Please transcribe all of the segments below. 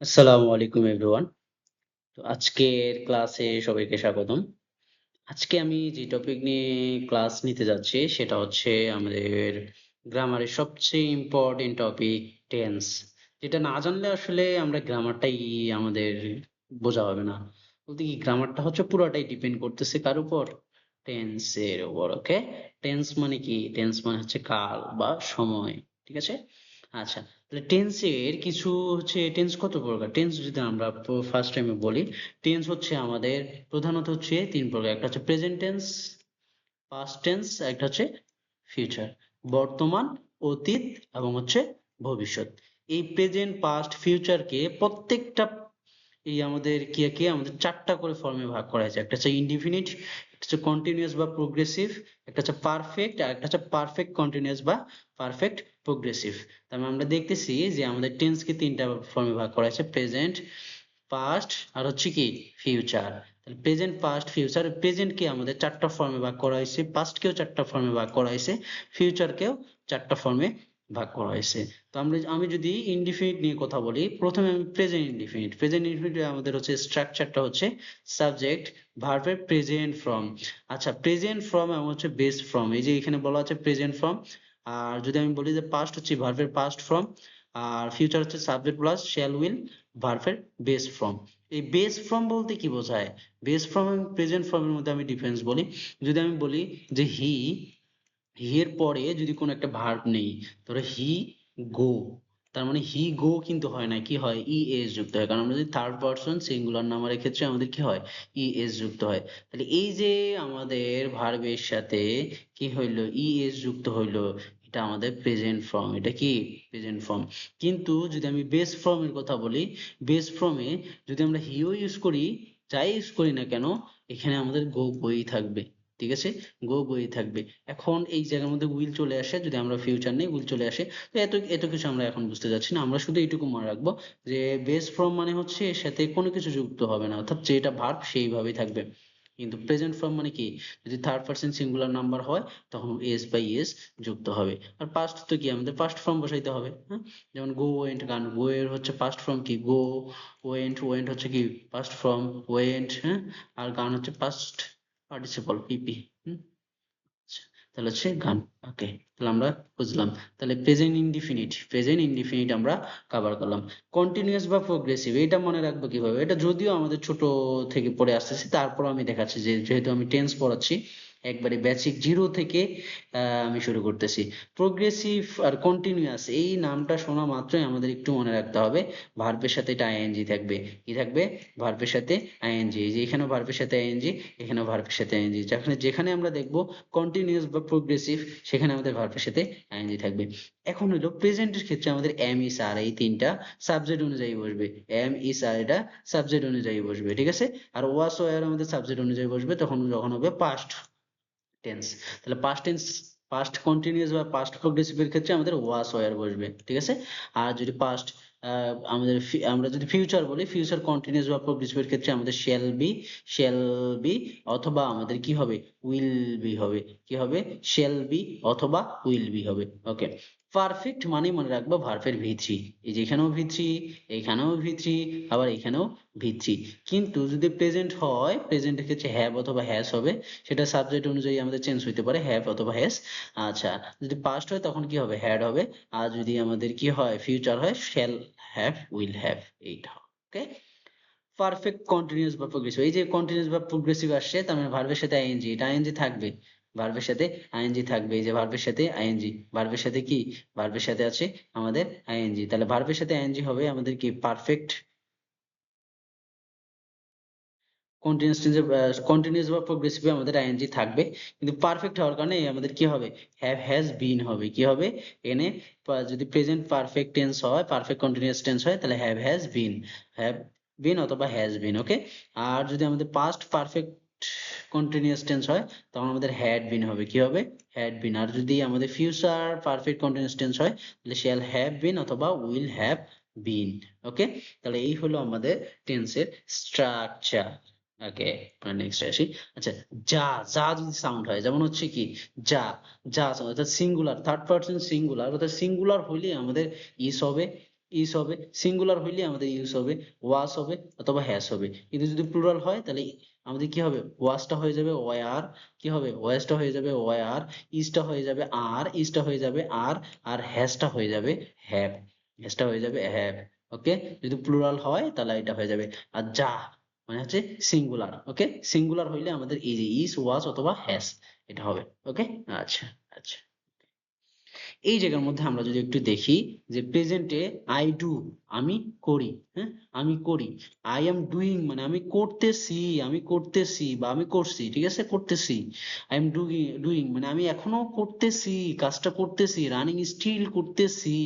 আসসালামু আলাইকুম এভরিওয়ান। তো আজকের ক্লাসে সবাইকে স্বাগতম। আজকে আমি যে টপিক নিয়ে ক্লাস নিতে যাচ্ছি সেটা হচ্ছে আমাদের গ্রামারের সবচেয়ে ইম্পোর্টেন্ট টপিক টেন্স। যেটা না জানলে আসলে আমরা গ্রামারটাই আমাদের বোঝা হবে না। বলতে কি গ্রামারটা হচ্ছে পুরাটাই ডিপেন্ড করতেছে কার উপর? টেন্স এর উপর। ওকে? টেন্স মানে কি? টেন্স মানে হচ্ছে কাল বা সময়। ঠিক আছে? আচ্ছা, তাহলে টেন্সের কিছু হচ্ছে টেন্স কত প্রকার? টেন্স যদি আমরা ফার্স্ট টাইমে বলি, টেন্স হচ্ছে আমাদের প্রধানত হচ্ছে ৩ প্রকার। একটা হচ্ছে প্রেজেন্ট টেন্স, পাস্ট টেন্স, একটা হচ্ছে ফিউচার। বর্তমান, অতীত এবং হচ্ছে ভবিষ্যৎ। এই প্রেজেন্ট, পাস্ট, ফিউচারকে প্রত্যেকটা এই আমাদের কে আমাদের ৪ টা করে ফর্মে ভাগ করা হয়েছে। একটা হচ্ছে ইনডিফিনিট, একটা হচ্ছে কন্টিনিউয়াস বা প্রোগ্রেসিভ, একটা হচ্ছে পারফেক্ট, আর একটা হচ্ছে পারফেক্ট কন্টিনিউয়াস বা পারফেক্ট প্রোগ্রেসিভ। তার মানে আমরা দেখতেছি যে আমাদের টেন্সকে ৩ টা ফর্মে ভাগ করা হয়েছে। প্রেজেন্ট, পাস্ট আর হচ্ছে কি ফিউচার। তাহলে প্রেজেন্ট, পাস্ট, ফিউচার। প্রেজেন্টকে আমাদের ৪ টা ফর্মে ভাগ করা হয়েছে, পাস্টকেও ৪ টা ফর্মে ভাগ করা হয়েছে, ফিউচারকেও ৪ টা ফর্মে ভাগ করা হয়েছে। তো আমি যদি ইনডিফিনিট নিয়ে কথা বলি, প্রথমে আমি প্রেজেন্ট ইনডিফিনিট। প্রেজেন্ট ইনডিফিনিট আমাদের হচ্ছে স্ট্রাকচারটা হচ্ছে সাবজেক্ট, ভার্বের প্রেজেন্ট ফর্ম। আচ্ছা, প্রেজেন্ট ফর্ম এবং হচ্ছে বেস ফর্ম। এই যে এখানে বলা আছে প্রেজেন্ট ফর্ম। আর যদি আমি বলি যে পাস্ট হচ্ছে ভার্বের পাস্ট ফর্ম, আর ফিউচার হচ্ছে সাবজেক্ট প্লাস শ্যাল উইল ভার্বের বেস ফর্ম। এই বেস ফর্ম বলতে কি বোঝায়? বেস ফর্ম এবং প্রেজেন্ট ফর্মের মধ্যে আমি ডিফারেন্স বলি। যদি আমি বলি যে হি এর পরে যদি কোনো একটা ভার্ব নেই, ধরো হি গো, তার মানে হি গো কিন্তু হয় না, কি হয়? ইএস যুক্ত হয়। কারণ আমরা যদি থার্ড পারসন সিঙ্গুলার নাম্বারের ক্ষেত্রে আমাদের কি হয়? ইএস যুক্ত হয়। তাহলে এই যে আমাদের ভার্বের সাথে কি হইলো? ইএস যুক্ত হইলো, এটা আমাদের প্রেজেন্ট ফর্ম। এটা কি? Present form. কিন্তু যদি আমি বেস ফর্মের কথা বলি, বেস ফর্মে যদি আমরা হিও ইউজ করি, যাই ইউজ করি না কেন, এখানে আমাদের গো বই থাকবে। ঠিক আছে? গো বই থাকবে। এখন এই জায়গার মধ্যে উইল চলে আসে, যদি আমরা ফিউচার নেই উইল চলে আসে। তো এত কিছু আমরা এখন বুঝতে যাচ্ছি না, আমরা শুধু এইটুকু মনে রাখবো যে বেস ফর্ম মানে হচ্ছে এর সাথে কোনো কিছু যুক্ত হবে না, অর্থাৎ যেটা ভার্ব সেইভাবেই থাকবে। কিন্তু প্রেজেন্ট ফর্ম মানে কি? যদি থার্ড পারসন সিঙ্গুলার নাম্বার হয় তখন এস বাই এস যুক্ত হবে। আর পাস্ট তো কি, আমাদের পাস্ট ফর্ম বসাইতে হবে। হ্যাঁ, যেমন গো ওয়েন্ট গান, গো এর হচ্ছে পাস্ট ফর্ম কি? গো। ওয়েন্ট, ওয়েন্ট হচ্ছে কি? Past form went. হ্যাঁ, আর গান হচ্ছে পাস্ট পার্টিসিপল পিপি। হুম, আচ্ছা, তাহলে হচ্ছে গান। ওকে, তাহলে আমরা বুঝলাম। তাহলে প্রেজেন্ট ইনডিফিনিট, প্রেজেন্ট ইনডিফিনিট আমরা কভার করলাম। কন্টিনিউয়াস বা প্রোগ্রেসিভ, এটা মনে রাখবো কিভাবে? এটা যদিও আমাদের ছোট থেকে পড়ে আসতেছি, তারপর আমি দেখাচ্ছি যে যেহেতু আমি টেন্স পড়াচ্ছি, একবারে বেসিক জিরো থেকে আমি শুরু করতেছি। প্রোগ্রেসিভ আর কন্টিনিউয়াস এই নামটা শোনা মাত্রই আমাদের একটু মনে রাখতে হবে ভার্বের সাথে এটা আইএনজি থাকবে। কি থাকবে? ভার্বের সাথে আইএনজি। এই যে এখানেও ভার্বের সাথে আইএনজি, এখানেও ভার্বের সাথে আইএনজি। যেখানে যেখানে আমরা দেখবো কন্টিনিউয়াস বা প্রোগ্রেসিভ, সেখানে আমাদের ভার্বের সাথে আইএনজি থাকবে। এখন হলো প্রেজেন্টের ক্ষেত্রে আমাদের এম ইস আর এই তিনটা সাবজেক্ট অনুযায়ী বসবে। এম ইস আর এটা সাবজেক্ট অনুযায়ী বসবে। ঠিক আছে? আর ওয়াস ওয়্যার আমাদের সাবজেক্ট অনুযায়ী বসবে তখন যখন হবে পাস্ট টেন্স। তাহলে পাস্ট টেন্স, পাস্ট কন্টিনিউয়াস বা পাস্ট প্রোগ্রেসিভ এর ক্ষেত্রে আমাদের ওয়াস ওয়্যার বসবে। ঠিক আছে? আর যদি পাস্ট আমরা যদি ফিউচার বলি, ফিউচার কন্টিনিউয়াস বা প্রোগ্রেসিভ এর ক্ষেত্রে আমাদের শ্যাল বি অথবা আমাদের কি হবে? উইল বি হবে। কি হবে? শ্যাল বি অথবা উইল বি হবে। ওকে, পারফেক্ট মানে মনে রাখবো ভার্বের ভি3। এই যে এখানেও ভি3, এখানেও ভি3, আবার এখানেও ভি3। কিন্তু যদি প্রেজেন্ট হয়, প্রেজেন্টের ক্ষেত্রে হ্যাভ অথবা হ্যাজ হবে। সেটা সাবজেক্ট অনুযায়ী আমাদের চেঞ্জ হইতে পারে, হ্যাভ অথবা হ্যাজ। আচ্ছা, যদি পাস্ট হয় তখন কি হবে? হ্যাড হবে। আর যদি আমাদের কি হয়? ফিউচার হয়, শ্যাল হ্যাভ, উইল হ্যাভ। এইটা। ওকে, পারফেক্ট কন্টিনিউয়াস বা প্রোগ্রেসিভ। এই যে কন্টিনিউয়াস বা প্রোগ্রেসিভ আসছে, তার মানে ভার্বের সাথে আইএনজি, এটা আইএনজি থাকবে। ভার্বের সাথে আইএনজি থাকবে। এই যে ভার্বের সাথে আইএনজি, ভার্বের সাথে কি? ভার্বের সাথে আছে আমাদের আইএনজি। তাহলে ভার্বের সাথে আইএনজি হবে আমাদের কি? পারফেক্ট কন্টিনিউয়াস টেন্সে, কন্টিনিউয়াস বা প্রোগ্রেসিভে আমাদের আইএনজি থাকবে। কিন্তু পারফেক্ট হওয়ার কারণে আমাদের কি হবে? হ্যাভ হ্যাজ বিন হবে। কি হবে এখানে? যদি প্রেজেন্ট পারফেক্ট টেন্স হয়, পারফেক্ট কন্টিনিউয়াস টেন্স হয়, তাহলে have has been, have been অথবা হ্যাজ বিন। ওকে, আর যদি আমাদের পাস্ট পারফেক্ট কন্টিনিউয়াস টেন্স হয়, তখন আমাদের হ্যাড বিন হবে। কি হবে? Had been. আর যদি আমাদের ফিউচার পারফেক্ট কন্টিনিউয়াস টেন্স হয়, তাহলে শ্যাল হ্যাভ বিন অথবা উইল হ্যাভ বিন। ওকে, তাহলে এই হলো আমাদের টেন্সের স্ট্রাকচার। ওকে, নেক্সট আসি। আচ্ছা, যা, যা যদি সাউন্ড হয়, যেমন হচ্ছে কি যা, যা অর্থাৎ সিঙ্গুলার, থার্ড পারসন সিঙ্গুলার, অর্থাৎ সিঙ্গুলার হইলে আমাদের ইস হবে। ইজ হবে, সিঙ্গুলার হইলে আমাদের ইউজ হবে, ওয়াজ হবে অথবা হ্যাজ হবে। কিন্তু যদি প্লুরাল হয় তাহলে আমাদের কি হবে, ওয়াজটা হয়ে যাবে ওয়ার, কি হবে ওয়াজটা হয়ে যাবে ওয়ার, ইজটা হয়ে যাবে আর, ইজটা হয়ে যাবে আর হ্যাজটা হয়ে যাবে হ্যাভ, হ্যাজটা হয়ে যাবে হ্যাভ। ওকে, যদি প্লুরাল হয় তাহলে এটা হয়ে যাবে আর যা মানে হচ্ছে সিঙ্গুলার। ওকে, সিঙ্গুলার হইলে আমাদের ইজ ওয়াজ অথবা হ্যাজ এটা হবে। ওকে, আচ্ছা আচ্ছা। এই জায়গার মধ্যে আমরা যদি একটু দেখি যে প্রেজেন্টে আই ডু আমি করি, হ্যাঁ আমি করি, আই এম ডুইং মানে আমি করতেছি, আমি করতেছি বা আমি করছি, ঠিক আছে করতেছি, আই এম ডুইং মানে আমি এখনো করতেছি, কাজটা করতেছি, রানিং স্টিল করতেছি,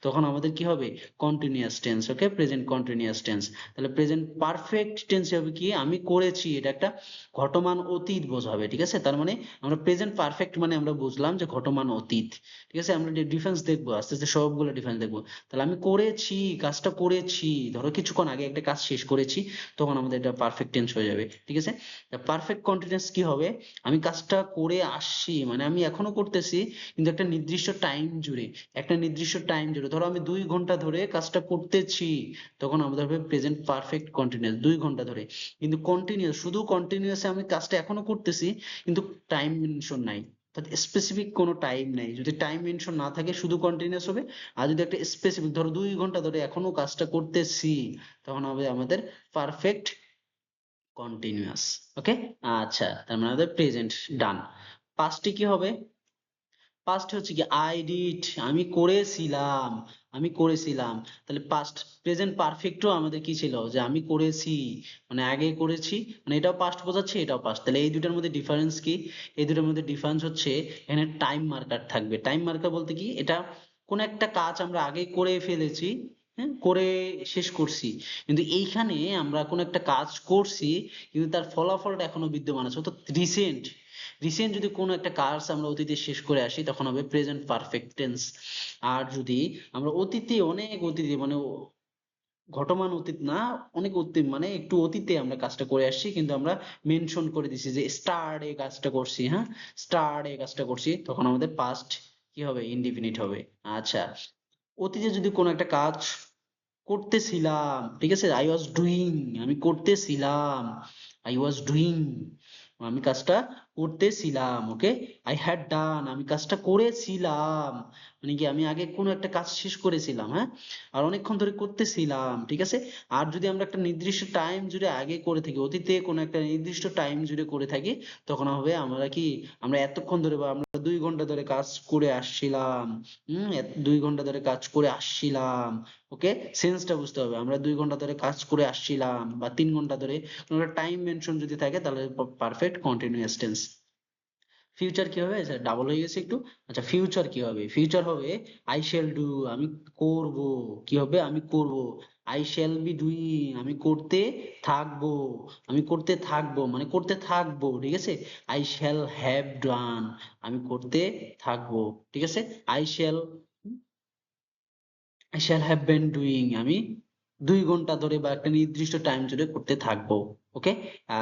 তখন আমাদের কি হবে কন্টিনিউয়াস টেন্স। ওকে, প্রেজেন্ট কন্টিনিউয়াস টেন্স। তাহলে প্রেজেন্ট পারফেক্ট টেন্স হবে কি আমি করেছি, এটা একটা ঘটমান অতীত বোঝাবে, ঠিক আছে। তার মানে আমরা প্রেজেন্ট পারফেক্ট মানে আমরা বুঝলাম যে ঘটমান অতীত, ঠিক আছে। আমরা ডিফারেন্স দেখবো আস্তে আস্তে, সবগুলো ডিফারেন্স দেখবো। তাহলে আমি করেছি, কাজটা করেছি, ধরো কিছুক্ষণ আগে একটা কাজ শেষ করেছি, তখন আমাদের এটা পারফেক্ট টেন্স হয়ে যাবে, ঠিক আছে। পারফেক্ট কন্টিনিউয়াস কি হবে, আমি কাজটা করে আসছি মানে আমি এখনো করতেছি, কিন্তু একটা নির্দিষ্ট টাইম জুড়ে, একটা নির্দিষ্ট টাইম জুড়ে, ধরো আমি 2 ঘন্টা ধরে কাজটা করতেছি, তখন আমাদের হবে প্রেজেন্ট পারফেক্ট কন্টিনিউয়াস 2 ঘন্টা ধরে। কিন্তু কন্টিনিউয়াস শুধু কন্টিনিউয়াস আমি কাজটা এখনো করতেছি, কিন্তু টাইম মেনশন নাই, স্পেসিফিক কোনো টাইম নাই। যদি টাইম মেনশন না থাকে শুধু কন্টিনিউয়াস হবে, আর যদি একটা স্পেসিফিক ধরো 2 ঘন্টা ধরে এখনো কাজটা করতেছি, তখন হবে আমাদের পারফেক্ট কন্টিনিউয়াস। ওকে, আচ্ছা, তার মানে আমাদের প্রেজেন্ট ডান। পাস্টে কি হবে, পাস্ট হচ্ছে কি আই ডিড আমি করেছিলাম, আমি করেছিলাম। তাহলে পাস্ট প্রেজেন্ট পারফেক্টও আমাদের কি ছিল যে আমি করেছি, মানে আগে করেছি, মানে এটাও পাস্ট বোঝাচ্ছে এটাও পাস্ট। তাহলে এই দুটার মধ্যে ডিফারেন্স কি, এই দুটার মধ্যে ডিফারেন্স হচ্ছে এখানে টাইম মার্কার থাকবে। টাইম মার্কার বলতে কি, এটা কোন একটা কাজ আমরা আগে করে ফেলেছি, হ্যাঁ করে শেষ করছি, কিন্তু এইখানে আমরা কোন একটা কাজ করছি কিন্তু তার ফলাফলটা এখনো বিদ্যমান আছে, অর্থাৎ রিসেন্ট। রিসেন্ট যদি কোনো একটা কাজ আমরা অতীতে শেষ করে আসি তখন হবে প্রেজেন্ট পারফেক্ট টেন্স। আর যদি আমরা অতীতে অনেক অতীতে মানে ঘটমান অতীত না, অনেক অতীত মানে একটু অতীতে আমরা কাজটা করে আসছি, কিন্তু আমরা মেনশন করে দিছি যে স্টার্ট এ কাজটা করছি, হ্যাঁ স্টার্ট এ কাজটা করছি, তখন আমাদের পাস্ট কি হবে ইনডিফিনিট হবে। আচ্ছা, অতীতে যদি কোনো একটা কাজ করতেছিলাম, ঠিক আছে, আই ওয়াজ ডুইং আমি করতেছিলাম, আই ওয়াজ ডুইং আমি কাজটা করতেছিলাম। ওকে, আই হ্যাড ডান আমি কাজটা করেছিলাম, মানে কি আমি আগে কোনো একটা কাজ শেষ করেছিলাম, হ্যাঁ আর অনেকক্ষণ ধরে করতেছিলাম, ঠিক আছে। আর যদি আমরা একটা নির্দিষ্ট টাইম জুড়ে আগে করে থাকি, অতীতে কোনো একটা নির্দিষ্ট টাইম জুড়ে করে থাকি, তখন হবে আমরা কি আমরা এতক্ষণ ধরে বা আমরা 2 ঘন্টা ধরে কাজ করে আসছিলাম, 2 ঘন্টা ধরে কাজ করে আসছিলাম। ওকে, সেন্সটা বুঝতে হবে, আমরা 2 ঘন্টা ধরে কাজ করে আসছিলাম বা 3 ঘন্টা ধরে, কোনো টাইম মেনশন যদি থাকে তাহলে পারফেক্ট কন্টিনিউয়াস টেন্স। ফিউচার কি হবে, ডাবল হয়ে গেছে একটু। আচ্ছা, ফিউচার কি হবে, ফিউচার হবে আই শ্যাল ডু আমি করব, কি হবে আমি করব, আই শ্যাল বি ডুইং আমি করতে থাকবো, আমি করতে থাকবো মানে করতে থাকবো, ঠিক আছে। আই শ্যাল হ্যাভ ডান আমি করতে থাকবো, ঠিক আছে। I shall I shall have been doing আমি 2 ঘন্টা ধরে বা একটা নির্দিষ্ট টাইম জুড়ে করতে থাকবো। ওকে,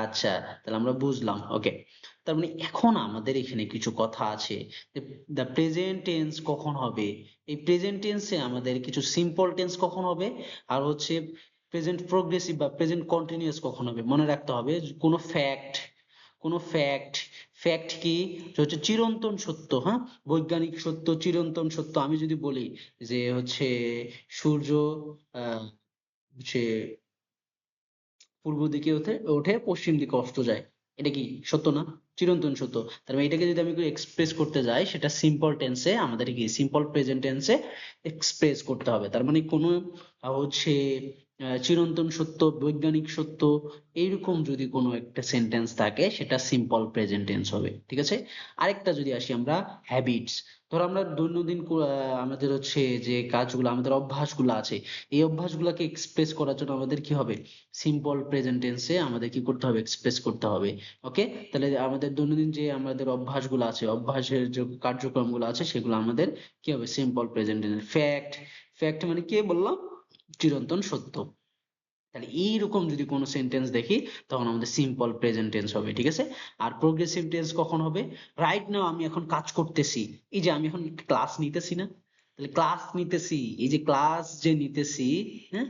আচ্ছা, তাহলে আমরা বুঝলাম। ওকে, তার মানে এখন আমাদের এখানে কিছু কথা আছে যে দ্য প্রেজেন্ট টেন্স কখন হবে, এই প্রেজেন্ট টেন্সে আমাদের কিছু সিম্পল টেন্স কখন হবে, আর হচ্ছে প্রেজেন্ট প্রোগ্রেসিভ বা প্রেজেন্ট কন্টিনিউয়াস কখন হবে। মনে রাখতে হবে কোনো ফ্যাক্ট, কোনো ফ্যাক্ট, ফ্যাক্ট কি যে হচ্ছে চিরন্তন সত্য, হ্যাঁ বৈজ্ঞানিক সত্য, চিরন্তন সত্য। আমি যদি বলি যে হচ্ছে সূর্য আহ হচ্ছে পূর্ব দিকে ওঠে ওঠে পশ্চিম দিকে অস্ত যায়, এটা কি সত্য না, চিরন্তন সত্য। তার মানে এটাকে যদি আমি এক্সপ্রেস করতে যাই সেটা সিম্পল টেন্সে আমাদের কি সিম্পল প্রেজেন্ট টেন্সে এক্সপ্রেস করতে হবে। তার মানে কোনো হচ্ছে চিরন্তন সত্য, বৈজ্ঞানিক সত্য, এইরকম যদি কোনো একটা সেন্টেন্স থাকে সেটা সিম্পল প্রেজেন্ট টেন্স হবে, ঠিক আছে। আরেকটা যদি আসি আমরা হ্যাবিটস, ধরো আমরা দৈনন্দিন আমাদের হচ্ছে যে কাজগুলো আমাদের অভ্যাসগুলো আছে, এই অভ্যাসগুলোকে এক্সপ্রেস করার জন্য আমাদের কি হবে সিম্পল প্রেজেন্ট টেন্সে আমাদের কি করতে হবে এক্সপ্রেস করতে হবে। ওকে, তাহলে আমাদের দৈনন্দিন যে আমাদের অভ্যাসগুলো আছে, অভ্যাসের যে কার্যক্রমগুলো আছে সেগুলো আমাদের কি হবে simple present tense. Fact, fact মানে কি বললাম চিরন্তন সত্য। তাহলে এইরকম যদি কোনো সেন্টেন্স দেখি তখন আমাদের সিম্পল প্রেজেন্ট টেন্স হবে, ঠিক আছে। আর প্রোগ্রেসিভ টেন্স কখন হবে, রাইট নাও আমি এখন কাজ করতেছি, এই যে আমি এখন ক্লাস নিতেছি না, তাহলে ক্লাস নিতেছি, এই যে ক্লাস যে নিতেছি, হ্যাঁ,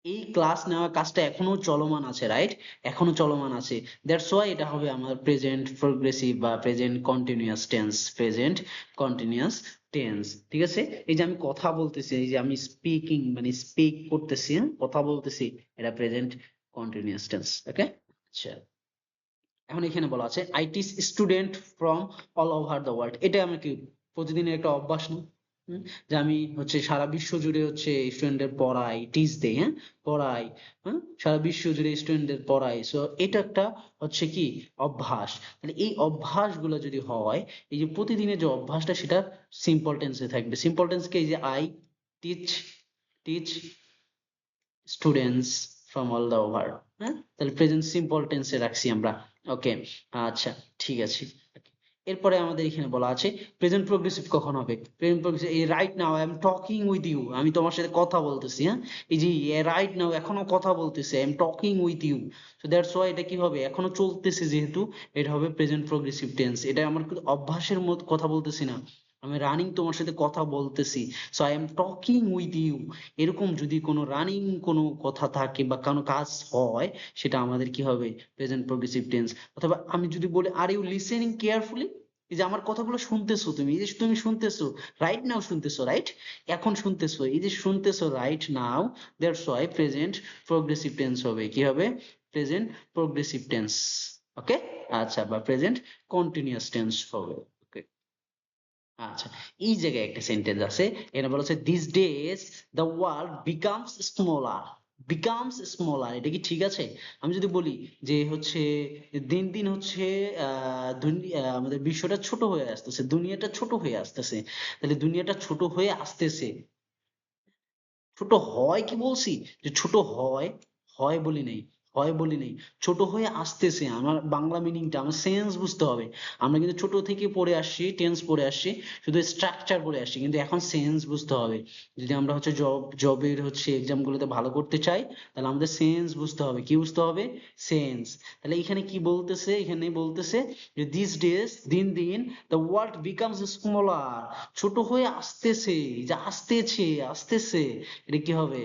এই ক্লাস নেওয়া কাজটা এখনো চলমান আছে, রাইট? এখনো চলমান আছে, দ্যাটস ওয়াই এটা হবে আমার প্রেজেন্ট প্রগ্রেসিভ বা present continuous tense, present continuous tense. ঠিক আছে, এই যে আমি কথা বলতেছি, এই যে আমি স্পিকিং মানে স্পিক করতেছি, হ্যাঁ, কথা বলতেছি, এটা প্রেজেন্ট কন্টিনিউয়াস টেন্স। ওকে, আচ্ছা, এখন এখানে বলা আছে I teach student from all over the world. এটা আমি কি প্রতিদিনের একটা অভ্যাস না? যে আমি হচ্ছে সারা বিশ্ব জুড়ে হচ্ছে স্টুডেন্টদের পড়াই, টিচ দেই, হ্যাঁ, পড়াই, হ্যাঁ, সারা বিশ্ব জুড়ে স্টুডেন্টদের পড়াই। সো এটা একটা হচ্ছে কি অভ্যাস। তাহলে এই অভ্যাসগুলো যদি হয়, এই যে প্রতিদিনের যে অভ্যাসটা, সেটা সিম্পল টেন্সে থাকবে। সিম্পল টেন্সকে এই যে I teach, teach students from all the over, হ্যাঁ, তাহলে প্রেজেন্ট সিম্পল টেন্সে রাখছি আমরা। ওকে, আচ্ছা, ঠিক আছে। এরপরে আমাদের এখানে বলা আছে প্রেজেন্ট প্রোগ্রেসিভ কখন হবে। প্রেজেন্ট প্রোগ্রেসিভ এই right now I am talking with you, আমি তোমার সাথে কথা বলতেছি, হ্যাঁ, এই যে রাইট নাও এখনো কথা বলতেছে, I am talking with you. So that's why এটা কি হবে, এখনো চলতেছে যেহেতু, এটা হবে প্রেজেন্ট প্রোগ্রেসিভ টেন্স। এটা আমার কিন্তু অভ্যাসের মতো কথা বলতেছি না, আমি রানিং তোমার সাথে কথা বলতেছি। So I am talking with you, এরকম যদি কোনো রানিং কোনো কথা থাকে বা কোনো কাজ হয়, সেটা আমাদের কি হবে, প্রেজেন্ট প্রোগ্রেসিভ টেন্স। অথবা আমি যদি বলি আর ইউ লিসেনিং কেয়ারফুলি, এই যে আমার কথাগুলো শুনতেছো তুমি, এই যে তুমি শুনতেছো, রাইট নাও শুনতেছো, রাইট, এখন শুনতেছো, এই যে শুনতেছো right now, that's why present progressive tense হবে, কি হবে, প্রেজেন্ট প্রোগ্রেসিভ টেন্স। ওকে, আচ্ছা, বা প্রেজেন্ট কন্টিনিউয়াস টেন্স হবে। ওকে, আচ্ছা, এই জায়গায় একটা সেন্টেন্স আছে, এখানে বলা হচ্ছে this days the world becomes smaller, becomes smaller, এটা কি ঠিক আছে? আমি যদি বলি যে হচ্ছে দিন দিন হচ্ছে আমাদের বিশ্বটা ছোট হয়ে আসতেছে, দুনিয়াটা ছোট হয়ে আসতেছে, তাহলে দুনিয়াটা ছোট হয়ে আসতেছে, ছোট হয় কি বলছি, যে ছোট হয়, হয় বলি নাই, হয় বলি নাই, ছোট হয়ে আসতেছে, আমার বাংলা মিনিংটা আমার সেন্স বুঝতে হবে। আমরা কিন্তু ছোট থেকে পড়ে আসছি, টেন্স পড়ে আসছি, শুধু স্ট্রাকচার পড়ে আসছি, কিন্তু এখন সেন্স বুঝতে হবে। যদি আমরা হচ্ছে জবের হচ্ছে এক্সাম গুলোতে ভালো করতে চাই, তাহলে আমাদের সেন্স বুঝতে হবে। কি বুঝতে হবে, সেন্স। তাহলে এখানে কি বলতেছে, এখানে বলতেছে যে দিস ডেজ, দিন দিন, দ্য ওয়ার্ল্ড বিকামস স্মলার, ছোট হয়ে আসতেছে, যে আসতেছে, আসতেছে, এটা কি হবে,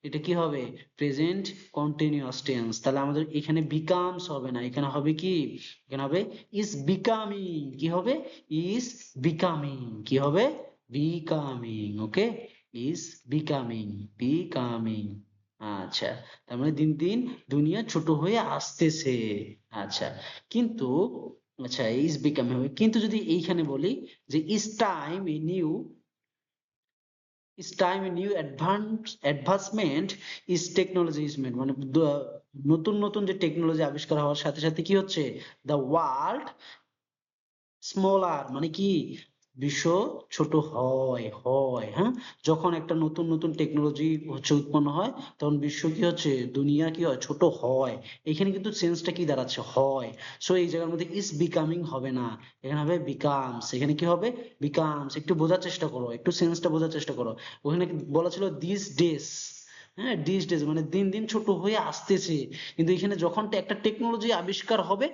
এটা কি হবে, প্রেজেন্ট কন্টিনিউয়াস টেন্স। তাহলে আমাদের এখানে বিকামস হবে না, এখানে হবে কি, এখানে হবে ইজ বিকামিং, কি হবে, ইজ বিকামিং, কি হবে, becoming. Okay, is becoming, becoming. আচ্ছা, তার মানে দিন দিন দুনিয়া ছোট হয়ে আসতেছে। আচ্ছা, কিন্তু, আচ্ছা, ইজ বিকামিং হবে, কিন্তু যদি এইখানে বলি যে is time a new, is time a new advancement is technology is made, মানে নতুন নতুন যে টেকনোলজি আবিষ্কার হওয়ার সাথে সাথে কি হচ্ছে, the world স্মলার, মানে কি, বিশ্ব ছোট হয়, হয়, হ্যাঁ, যখন একটা নতুন নতুন টেকনোলজি হচ্ছে উৎপন্ন হয়, তখন বিশ্ব কি হচ্ছে, দুনিয়া কি হয়, ছোট হয়। এখানে কিন্তু সেন্সটা কি দাঁড়াচ্ছে, হয়। সো এই জায়গার মধ্যে ইজ বিকামিং হবে না, এখানে হবে বিকামস। এখানে কি হবে, বিকামস। একটু বোঝার চেষ্টা করো, একটু সেন্সটা বোঝার চেষ্টা করো। ওখানে বলা ছিল দিস ডেজ, হ্যাঁ, দিস ডেজ মানে দিন দিন ছোট হয়ে আসতেছে, কিন্তু এখানে যখন একটা টেকনোলজি আবিষ্কার হবে,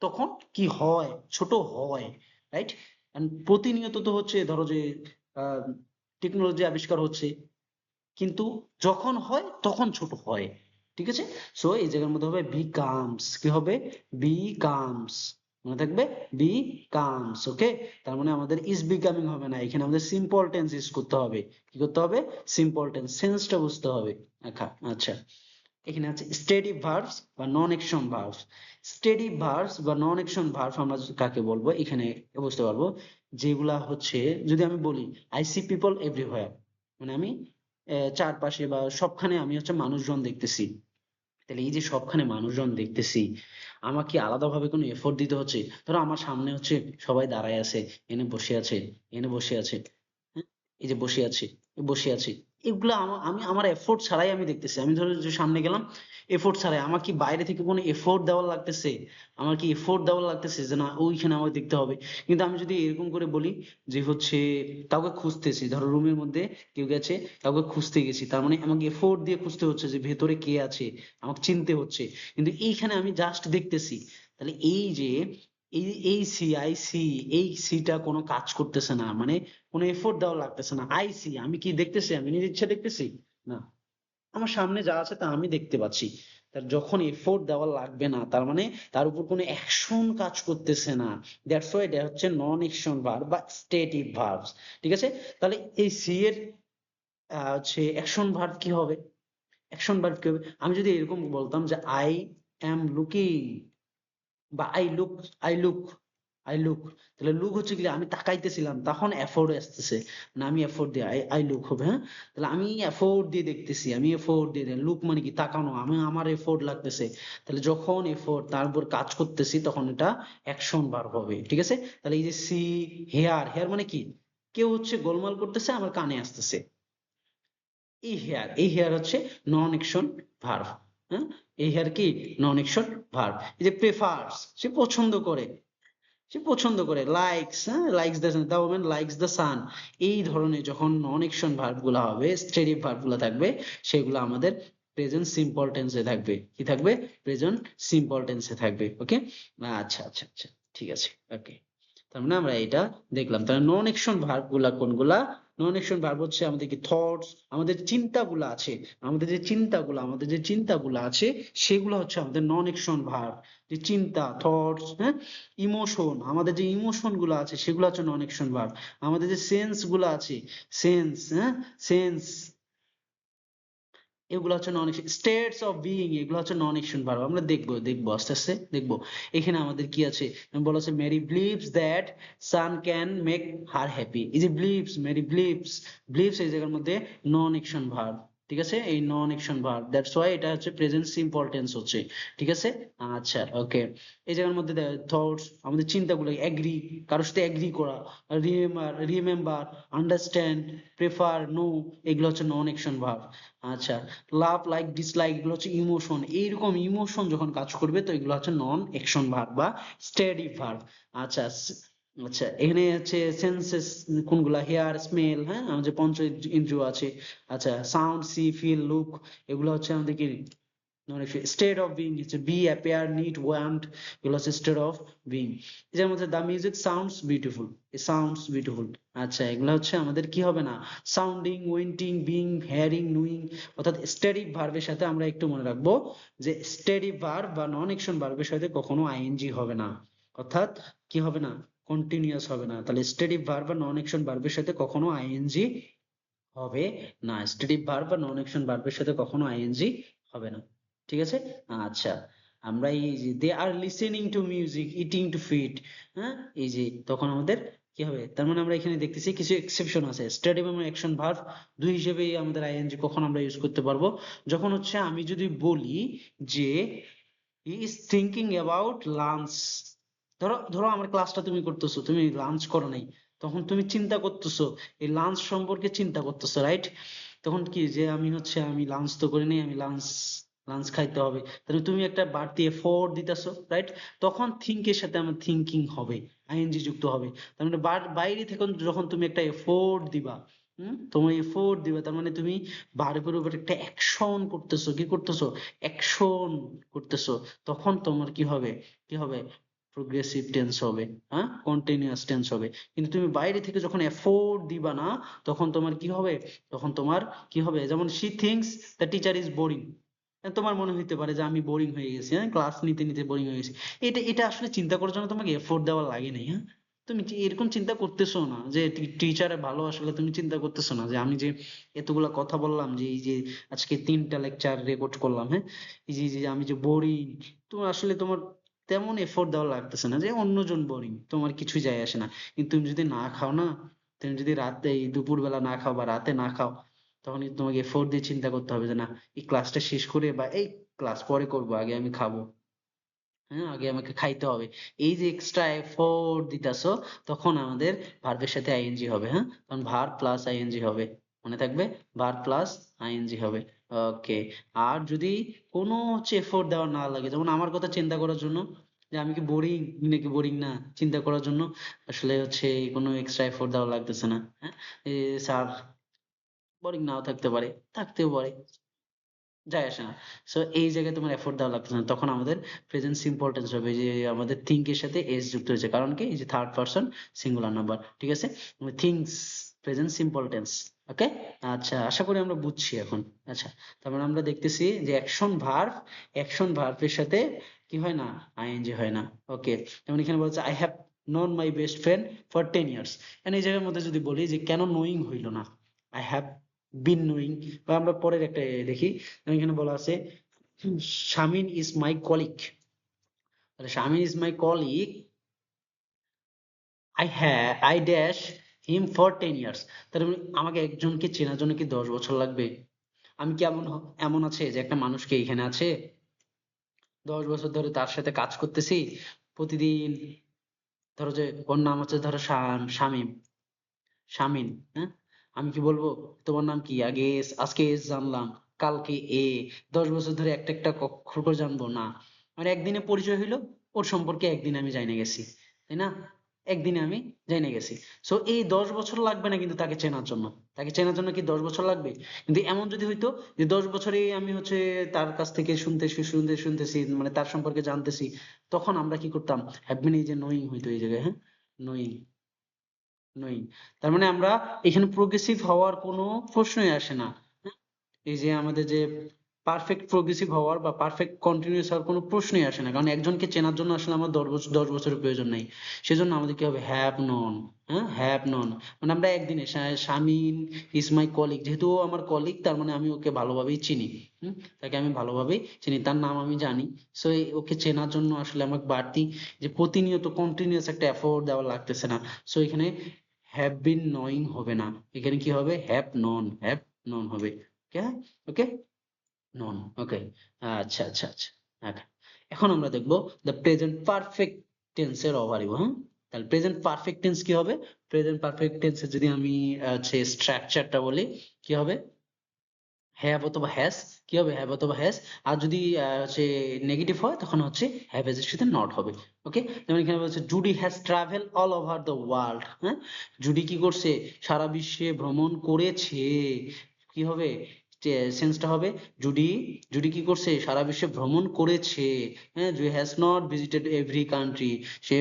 তখন কি হয়, ছোট হয়, রাইট? প্রতিনিয়ত তো হচ্ছে ধরো যে টেকনোলজি আবিষ্কার হচ্ছে, কিন্তু যখন হয় তখন ছোট হয়। ঠিক আছে, সো এই জায়গার মধ্যে হবে বিকামস, কি হবে, বিকামস, মনে থাকবে, বিকামস। ওকে, তার মানে আমাদের ইজ বিকামিং হবে না, এখানে আমাদের সিম্পল টেন্স ইউজ করতে হবে। কি করতে হবে, সিম্পল টেন্স, সেন্সটা বুঝতে হবে। আচ্ছা, আচ্ছা, এখানে আছে স্টেডি ভার্বস বা নন অ্যাকশন ভার্বস। স্টেডি ভার্বস বা নন অ্যাকশন ভার্ব আমরা কাকে বলবো, এখানে বুঝতে পারবো, যেগুলা হচ্ছে, যদি আমি বলি আই সি পিপল এভরিহোয়ার, মানে আমি চারপাশে বা সবখানে আমি হচ্ছে মানুষজন দেখতেছি, তাহলে এই যে সবখানে মানুষজন দেখতেছি, আমাকে আলাদাভাবে কোনো এফোর্ট দিতে হচ্ছে? ধরো আমার সামনে হচ্ছে সবাই দাঁড়ায় আছে, এনে বসে আছে, এনে বসে আছে, হ্যাঁ, এই যে বসে আছে, বসে আছে, এগুলো আমি আমার এফোর্ট ছাড়াই আমি দেখতেছি। আমি ধরো যে সামনে গেলাম, এফোর্ট ছাড়াই, আমার কি বাইরে থেকে কোনো এফোর্ট দেওয়া লাগতেছে? আমার কি এফোর্ট দেওয়া লাগতেছে যে না ওইখানে আমাকে দেখতে হবে? কিন্তু আমি যদি এরকম করে বলি যে হচ্ছে কাউকে খুঁজতেছি, ধরো রুমের মধ্যে কেউ গেছে, কাউকে খুঁজতে গেছি, তার মানে আমাকে এফোর্ট দিয়ে খুঁজতে হচ্ছে যে ভেতরে কে আছে, আমাকে চিনতে হচ্ছে। কিন্তু এইখানে আমি জাস্ট দেখতেছি। তাহলে এই যে এই সি আই সি, এই সিটা কোনো কাজ করতেছে না, মানে কোনো এফোর্ট দেওয়া লাগতেছে না। আই সি, আমি কি দেখতেছি? আমি নিজের ইচ্ছা দেখতেছি না, আমার সামনে যা আছে তা আমি দেখতে পাচ্ছি। তার যখন এফোর্ট দেওয়া লাগবে না, তার মানে তার উপর কোনো অ্যাকশন কাজ করতেছে না, দ্যাটস ওয়াই এটা হচ্ছে নন অ্যাকশন ভার্ব বা স্টেটিভ ভার্বস। ঠিক আছে? তাহলে এই সি এর হচ্ছে অ্যাকশন ভার্ব কি হবে? অ্যাকশন ভার্ব কি হবে? আমি যদি এরকম বলতাম যে আই অ্যাম লুকিং, বা আই লুক, তাহলে লুক হচ্ছে কি আমি তাকাইতেছিলাম, তখন এফোর্ট আসতেছে না, আমি এফোর্ট দিয়ে আই লুক হবে। হ্যাঁ, তাহলে আমি এফোর্ট দিয়ে দেখতেছি, আমি এফোর্ট দিয়ে লুক মানে কি তাকানো, আমি আমার এফোর্ট লাগতেছে। তাহলে যখন এফোর্ট তার উপর কাজ করতেছি তখন এটা অ্যাকশন ভার্ব হবে। ঠিক আছে? তাহলে এই যে সি হেয়ার, হেয়ার মানে কি কেউ হচ্ছে গোলমাল করতেছে আমার কানে আসতেছে, এই হেয়ার হচ্ছে নন অ্যাকশন ভার্ব। হ্যাঁ, এই হেয়ার কি নন অ্যাকশন ভার্ব। এই যে প্রেফার্স, সে পছন্দ করে, সে পছন্দ করে। লাইকস, হ্যাঁ, likes the women likes the sun. এই ধরনের যখন নন অ্যাকশন ভার্ব গুলা হবে, স্টেটিভ ভার্ব গুলা থাকবে, সেগুলো আমাদের প্রেজেন্ট সিম্পল টেন্সে থাকবে। কি থাকবে? প্রেজেন্ট সিম্পল টেন্সে থাকবে। ওকে, আচ্ছা আচ্ছা আচ্ছা, ঠিক আছে। ওকে, তার মানে আমরা এটা দেখলাম। তাহলে নন অ্যাকশন ভার্ব গুলা কোনগুলা? নন অ্যাকশন ভার্ব হচ্ছে আমাদের কি থটস, আমাদের চিন্তাগুলো আছে, আমাদের যে চিন্তাগুলো আছে সেগুলো হচ্ছে আমাদের নন অ্যাকশন ভার্ব। যে চিন্তা, থটস, হ্যাঁ, ইমোশন, আমাদের যে ইমোশন গুলো আছে সেগুলো হচ্ছে নন অ্যাকশন ভার্ব। আমাদের যে সেন্স গুলো আছে, সেন্স, হ্যাঁ, সেন্স, এগুলো হচ্ছে নন অ্যাকশন। স্টেটস অফ বিইং, এগুলো হচ্ছে নন অ্যাকশন ভার্ব। আমরা দেখবো আস্তে আস্তে দেখবো। এখানে আমাদের কি আছে? বলা আছে Mary believes that son can make her happy. এই যে বিলিভস, মেরি বিলিভস, বিলিভস এই জায়গার মধ্যে নন অ্যাকশন ভার্ব। ঠিক আছে? এই নন অ্যাকশন ভার্ব, দ্যাটস ওয়াই এটা হচ্ছে প্রেজেন্ট সিম্পল টেন্স হচ্ছে। ঠিক আছে? আচ্ছা, ওকে। এই জায়গার মধ্যে থটস, আমাদের চিন্তাগুলো, এগ্রি, কারোর সাথে এগ্রি করা, রিমেম্বার, আন্ডারস্ট্যান্ড, প্রেফার, নো, এগুলো হচ্ছে নন অ্যাকশন ভার্ব। আচ্ছা, লাভ, লাইক, ডিসলাইক, এগুলো হচ্ছে ইমোশন। এইরকম ইমোশন যখন কাজ করবে তো এগুলো হচ্ছে নন অ্যাকশন ভার্ব বা স্টেডি ভার্ব। আচ্ছা, আচ্ছা, এখানে হচ্ছে সেন্সেস কোনগুলা? হেয়ার, স্মেল, হ্যাঁ, আমাদের পঞ্চ ইন্দ্রিয় আছে। আচ্ছা, সাউন্ড, সি, ফিল, লুক, এগুলো হচ্ছে আমাদের কি স্টেট অফ বিং। হচ্ছে বি, অ্যাপিয়ার, নিড, ওয়ান্ট, এগুলো হচ্ছে স্টেট অফ বিং। যেমন হচ্ছে the music sounds beautiful, sounds beautiful. আচ্ছা, এগুলো হচ্ছে আমাদের কি হবে না? Sounding, wanting, being, hearing, knowing. অর্থাৎ স্টেটিভ ভার্বের সাথে আমরা একটু মনে রাখবো যে স্টেটিভ ভার্ব বা নন অ্যাকশন ভার্বের সাথে কখনো আইএনজি হবে না, অর্থাৎ কি হবে না? কন্টিনিউয়াস হবে না। তাহলে স্টেটিভ ভার্ব বা নন অ্যাকশন ভার্বের সাথে কখনো আইএনজি হবে না। স্টেটিভ ভার্ব বা নন অ্যাকশন ভার্বের সাথে কখনো আইএনজি হবে না। ঠিক আছে? আচ্ছা, আমরা এই যে they are listening to music, eating to feed, হ্যাঁ, এই যে তখন আমাদের কি হবে? তার মানে আমরা এখানে দেখতেছি কিছু এক্সেপশন আছে। স্টেটিভ এবং অ্যাকশন ভার্ব দুই হিসেবেই আমাদের আইএনজি কখন আমরা ইউজ করতে পারবো? যখন হচ্ছে আমি যদি বলি যে he is thinking about lunch. ধরো আমার ক্লাসটা তুমি করতেছো, তুমি লাঞ্চ করো নাই, তখন তুমি চিন্তা করতেছো, এই লাঞ্চ সম্পর্কে চিন্তা করতেছো, রাইট? তখন কি যে আমি লাঞ্চ তো করি নাই, আমি লাঞ্চ লাঞ্চ খাইতে হবে, তাহলে তুমি একটা বাড়তি এফোর্ট দিতেছো, রাইট? তখন থিঙ্ক এর সাথে আমার থিঙ্কিং হবে, আইএনজি যুক্ত হবে। তার মানে বাইরে থেকে যখন তুমি একটা এফোর্ট দিবা, তোমার এফোর্ট দিবা, তার মানে তুমি ভার্বের উপর একটা অ্যাকশন করতেছো, কি করতেছো? অ্যাকশন করতেছো। তখন তোমার কি হবে? কি হবে? প্রোগ্রেসিভ টেন্স হবে, হ্যাঁ, কন্টিনিউয়াস টেন্স হবে। কিন্তু তুমি বাইরে থেকে যখন এফোর্ট দিবা না, তখন তোমার কি হবে? তখন তোমার কি হবে? যেমন she things the teacher is boring. তোমার মনে হইতে পারে যে আমি বোরিং হয়ে গেছি, হ্যাঁ, ক্লাস নিতে নিতে বোরিং হয়ে গেছি। এটা এটা আসলে চিন্তা করার জন্য তোমাকে এফোর্ট দেওয়া লাগে নাই, হ্যাঁ। তুমি এরকম চিন্তা করতেছো না যে টিচার ভালো, আসলে তুমি চিন্তা করতেছো না যে আমি যে এতগুলা কথা বললাম, যে এই যে আজকে 3টা লেকচার রেকর্ড করলাম, হ্যাঁ, এই যে আমি যে বোরিং, তোমার আসলে তোমার তেমন এফোর্ট দেওয়া লাগতেছে না যে অন্যজন বোরিং, তোমার কিছু যায় আসে না। কিন্তু তুমি যদি না খাও না, তুমি যদি রাতে এই দুপুর বেলা না খাও বা রাতে না খাও, তখন কিন্তু তোমাকে এফোর্ট দিয়ে চিন্তা করতে হবে যে না, এই ক্লাসটা শেষ করে বা এই ক্লাস পরে করবো, আগে আমি খাবো, হ্যাঁ, আগে আমাকে খাইতে হবে। এই যে এক্সট্রা এফোর্ট দিতেছো, তখন আমাদের ভার্বের সাথে আইএনজি হবে, হ্যাঁ, তখন ভার্ব প্লাস আইএনজি হবে। মনে থাকবে, ভার্ব প্লাস আইএনজি হবে। ওকে। আর যদি কোনো হচ্ছে এফোর্ট দেওয়া না লাগে, যেমন আমার কথা চিন্তা করার জন্য, যে আমি কি বোরিং নাকি বোরিং না, চিন্তা করার জন্য আসলে হচ্ছে কোনো এক্সট্রা এফোর্ট দেওয়া লাগতেছে না, হ্যাঁ। স্যার বোরিং নাও থাকতে পারে, থাকতেও পারে, যায় আসে না। সো এই জায়গায় তোমার এফোর্ট দেওয়া লাগতেছে না, তখন আমাদের প্রেজেন্ট সিম্পল টেন্স হবে, যে আমাদের থিঙ্ক এর সাথে এস যুক্ত হয়েছে, কারণ কি এই যে থার্ড পারসন সিঙ্গুলার নাম্বার, ঠিক আছে, থিংস প্রেজেন্ট সিম্পল টেন্স। ওকে, আচ্ছা আশা করি আমরা বুঝছি এখন। আচ্ছা, তারপরে আমরা দেখতেছি যে অ্যাকশন ভার্বের সাথে কি হয় না, আইএনজি হয় না। ওকে, যেমন এখানে বলছে I have known my best friend for 10 years, and এই জায়গার মধ্যে যদি বলি যে কেন নোয়িং হইল না, আই হ্যাভ বিন নোয়িং, বা আমরা পরের একটা দেখি, যেমন এখানে বলা আছে শামিন ইজ মাই কলিগ, তাহলে Shamin is my colleague, I dash him for 10 years, তাহলে আমাকে একজনকে চেনার জন্য কি 10 বছর লাগবে? আমি কি এমন আছে যে একটা মানুষকে এখানে আছে 10 বছর ধরে তার সাথে কাজ করতেছি প্রতিদিন, ধরো যে ওর নাম হচ্ছে ধরো শামিম, শামিন, হ্যাঁ, আমি কি বলবো তোমার নাম কি, আজকে এস জানলাম, কালকে এ, 10 বছর ধরে একটা একটা অক্ষর করে জানবো না, মানে একদিনে পরিচয় হইলো, ওর সম্পর্কে একদিন আমি জাইনে গেছি, তাই না, একদিনে আমি জাইনে গেছি। সো এই 10 বছর লাগবে না কিন্তু তাকে চেনার জন্য, তাকে চেনার জন্য কি 10 বছর লাগবে? কিন্তু এমন যদি হইতো যে 10 বছরে আমি হচ্ছে তার কাছ থেকে শুনতেছি, মানে তার সম্পর্কে জানতেছি, তখন আমরা কি করতাম, হ্যাভ বিন, এই যে নোয়িং হইতো এই জায়গায়, হ্যাঁ, নোয়িং, নোয়িং, তার মানে আমরা এখানে প্রোগ্রেসিভ হওয়ার কোনো প্রশ্নই আসে না। হ্যাঁ? এই যে আমাদের যে পারফেক্ট প্রোগ্রেসিভ হওয়ার বা পারফেক্ট কন্টিনিউয়াস হওয়ার কোনো প্রশ্নই আসে না, কারণ একজনকে চেনার জন্য আসলে আমার 10 বছরের প্রয়োজন নেই। সেজন্য আমাদের কি হবে, হ্যাভ নন, হ্যাঁ, হ্যাভ নন, মানে আমরা একদিনে শামিন ইজ মাই কলিগ, যেহেতু ও আমার কলিগ তার মানে আমি ওকে ভালোভাবেই চিনি, তাকে আমি ভালোভাবেই চিনি, তার নাম আমি জানি। সো ওকে চেনার জন্য আসলে আমাকে বাড়তি যে প্রতিনিয়ত কন্টিনিউয়াস একটা এফোর্ট দেওয়া লাগতেছে না। সো এখানে হ্যাভ বিন নোয়িং হবে না, এখানে কি হবে, হ্যাভ নন হবে। ওকে, ওকে, নন, ওকে, আচ্ছা আচ্ছা আচ্ছা। Okay. এখন আমরা দেখবো দ্য প্রেজেন্ট পারফেক্ট টেন্সের ওভারভিউ, হ্যাঁ, তাহলে প্রেজেন্ট পারফেক্ট টেন্স কি হবে, প্রেজেন্ট পারফেক্ট টেন্সের যদি আমি হচ্ছে স্ট্রাকচারটা বলি, কি হবে, হ্যাভ অথবা হ্যাজ, কি হবে, হ্যাভ অথবা হ্যাজ, আর যদি হচ্ছে নেগেটিভ হয় তখন হচ্ছে হ্যাভ এর সাথে নট হবে। ওকে, যেমন এখানে বলছে Judy has travel all over the world, হ্যাঁ, জুডি কি করছে, সারা বিশ্বে ভ্রমণ করেছে, কি হবে, সেন্সটা হবে জুডি, জুডি কি করছে, সারা বিশ্বে ভ্রমণ করেছে, হ্যাঁ, Judy has not visited every country, সে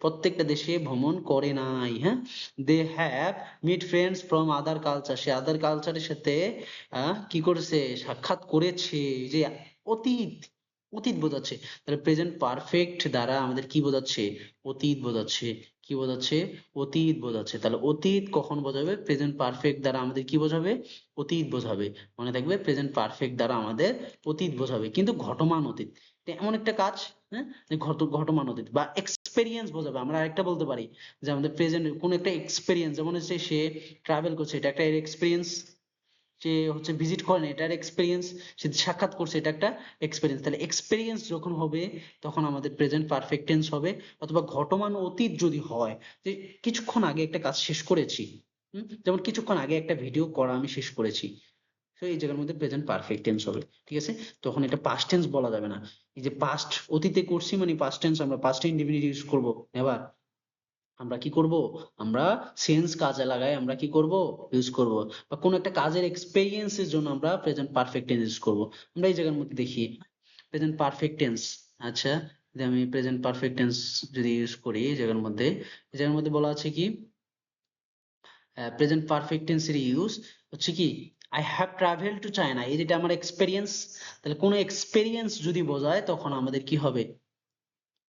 প্রত্যেকটা দেশে ভ্রমণ করে নাই, হ্যাঁ, they have meet friends from other culture, সে আদার কালচারের সাথে কি করেছে, সাক্ষাৎ করেছে, এই যে অতীত, অতীত বোঝাচ্ছে, তাহলে প্রেজেন্ট পারফেক্ট দ্বারা আমাদের কি বোঝাচ্ছে, অতীত বোঝাচ্ছে, কি বোঝাচ্ছে, অতীত বোঝাচ্ছে, তাহলে অতীত কখন বোঝাবে, প্রেজেন্ট পারফেক্ট দ্বারা আমাদের কি বোঝাবে, অতীত বোঝাবে, মনে থাকবে প্রেজেন্ট পারফেক্ট দ্বারা আমাদের অতীত বোঝাবে, কিন্তু ঘটমান অতীত, তো এমন একটা কাজ, হ্যাঁ, যে ঘটমান অতীত বা এক্সপেরিয়েন্স বোঝাবে, আমরা আরেকটা বলতে পারি যে আমাদের প্রেজেন্ট কোন একটা এক্সপেরিয়েন্স, যেমন হচ্ছে সে ট্রাভেল করছে, এটা একটা এক্সপেরিয়েন্স, সে হচ্ছে ভিজিট করেন এটার এক্সপিরিয়েন্স, সে সাক্ষাৎ করছে এটা একটা এক্সপিরিয়েন্স, তাহলে এক্সপিরিয়েন্স যখন হবে তখন আমাদের প্রেজেন্ট পারফেক্ট টেন্স হবে, অথবা ঘটমান অতীত যদি হয়, যে কিছুক্ষণ আগে একটা কাজ শেষ করেছি, যেমন কিছুক্ষণ আগে একটা ভিডিও করা আমি শেষ করেছি, তো এই জায়গার মধ্যে প্রেজেন্ট পারফেক্ট টেন্স হবে, ঠিক আছে, তখন এটা পাস্ট টেন্স বলা যাবে না, এই যে পাস্ট অতীতে করছি মানে পাস্ট টেন্স, আমরা পাস্ট ইনডিফিনিট ইউজ করব, এবার আমরা কি করব, আমরা সেন্স কাজে লাগাই আমরা কি করব, ইউজ করব, বা কোন একটা কাজের এক্সপেরিয়েন্সের জন্য আমরা প্রেজেন্ট পারফেক্ট টেন্স ইউজ করব। আমরা এই জায়গার মধ্যে দেখি প্রেজেন্ট পারফেক্ট টেন্স, আচ্ছা, যদি আমি প্রেজেন্ট পারফেক্ট টেন্স যদি ইউজ করি এই জায়গার মধ্যে, এই জায়গার মধ্যে বলা আছে কি, প্রেজেন্ট পারফেক্ট টেন্সের ইউজ হচ্ছে কি, I have travel to China, এই যেটা আমার এক্সপেরিয়েন্স, তাহলে কোনো এক্সপেরিয়েন্স যদি বোঝায় তখন আমাদের কি হবে,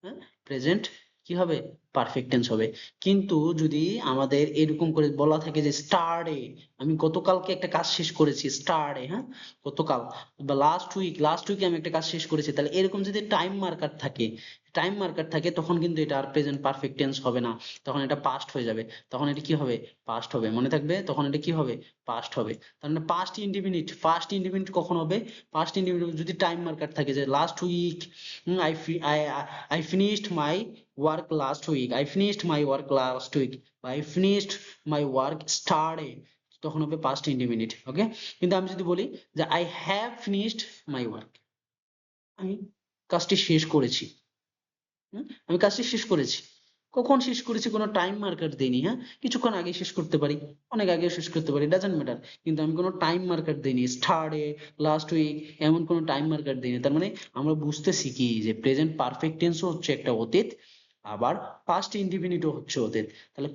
হ্যাঁ, প্রেজেন্ট কি হবে, পারফেক্ট টেন্স হবে। কিন্তু যদি আমাদের এরকম করে বলা থাকে যে স্টারডে, আমি গতকালকে একটা কাজ শেষ করেছি, স্টারডে, হ্যাঁ, গতকাল, বা লাস্ট উইকে আমি একটা কাজ শেষ করেছি, তাহলে এরকম যদি টাইম মার্কার থাকে তখন কিন্তু এটা আর প্রেজেন্ট পারফেক্ট টেন্স হবে না, তখন এটা পাস্ট হয়ে যাবে, তখন এটা কি হবে, পাস্ট হবে, মনে থাকবে, তখন এটা কি হবে, পাস্ট হবে। তার মানে পাস্ট ইনডিফিনিট কখন হবে, পাস্ট ইনডিফিনিট যদি টাইম মার্কার থাকে, যে last week, I I finished my work last week. I finished my work last week. I finished my work yesterday. তখন হবে past indefinite, ওকে, কিন্তু আমি যদি বলি যে I have finished my work, আমি কাজটি শেষ করেছি, আমি কাজটি শেষ করেছি, কখন শেষ করেছি কোনো টাইম মার্কার দিইনি, হ্যাঁ, কিছুক্ষণ আগে শেষ করতে পারি, অনেক আগে শেষ করতে পারি, ডাজন্ট ম্যাটার, কিন্তু আমি কোনো টাইম মার্কার দিইনি, স্টার্টে, লাস্ট উইক, এমন কোনো টাইম মার্কার দিইনি। তার মানে আমরা বুঝতেছি কি যে প্রেজেন্ট পারফেক্ট টেন্সও হচ্ছে একটা অতীত, আবার পাস্ট ইনডিফিনিটও হচ্ছে অতীত। তাহলে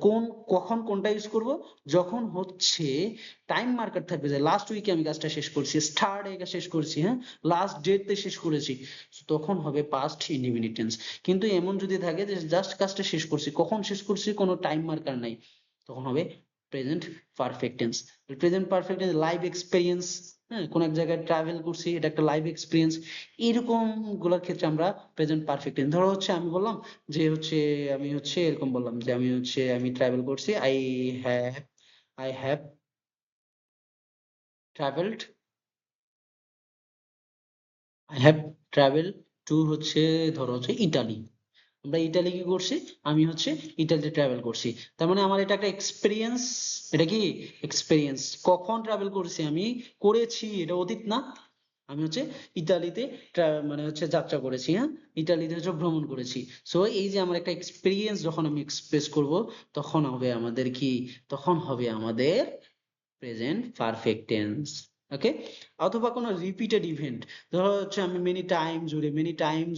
কখন কোনটা ইউজ করব? যখন হচ্ছে টাইম মার্কার থাকবে, যে লাস্ট উইকে আমি কাজটা শেষ করছি, স্টার্ট এ শেষ করছি, হ্যাঁ, লাস্ট ডেটে শেষ করেছি, তখন হবে পাস্ট ইনডিফিনিট টেন্স। কিন্তু এমন যদি থাকে যে জাস্ট কাজটা শেষ করছি, কখন শেষ করছি কোনো টাইম মার্কার নাই, তখন হবে present perfect tense. Present perfect tense live experience, হ্যাঁ, কোন এক জায়গায় ট্রাভেল করছি, এটা একটা লাইভ এক্সপিরিয়েন্স, এরকম গুলোর ক্ষেত্রে আমরা প্রেজেন্ট পারফেক্ট টেন্স। ধরো হচ্ছে আমি বললাম যে হচ্ছে আমি হচ্ছে এরকম বললাম যে আমি ট্রাভেল করছি, I have travelled I have travel to হচ্ছে, ধরো হচ্ছে ইটালি, আমরা ইটালি কি করছি, আমি হচ্ছে ইটালিতে ট্রাভেল করছি। তার মানে আমার এটা একটা এক্সপিরিয়েন্স, এটা কি এক্সপিরিয়েন্স। কখন ট্রাভেল করছি আমি, করেছি, এটা অতীত না, আমি হচ্ছে ইতালিতে মানে হচ্ছে যাত্রা করেছি, হ্যাঁ, ইতালিতে হচ্ছে ভ্রমণ করেছি। সো এই যে আমার একটা এক্সপিরিয়েন্স যখন আমি এক্সপ্রেস করব, তখন হবে আমাদের কি, তখন হবে আমাদের প্রেজেন্ট পারফেক্ট টেন্স। ওকে। অথবা কোনো রিপিটেড ইভেন্ট, ধরো হচ্ছে আমি মেনি টাইম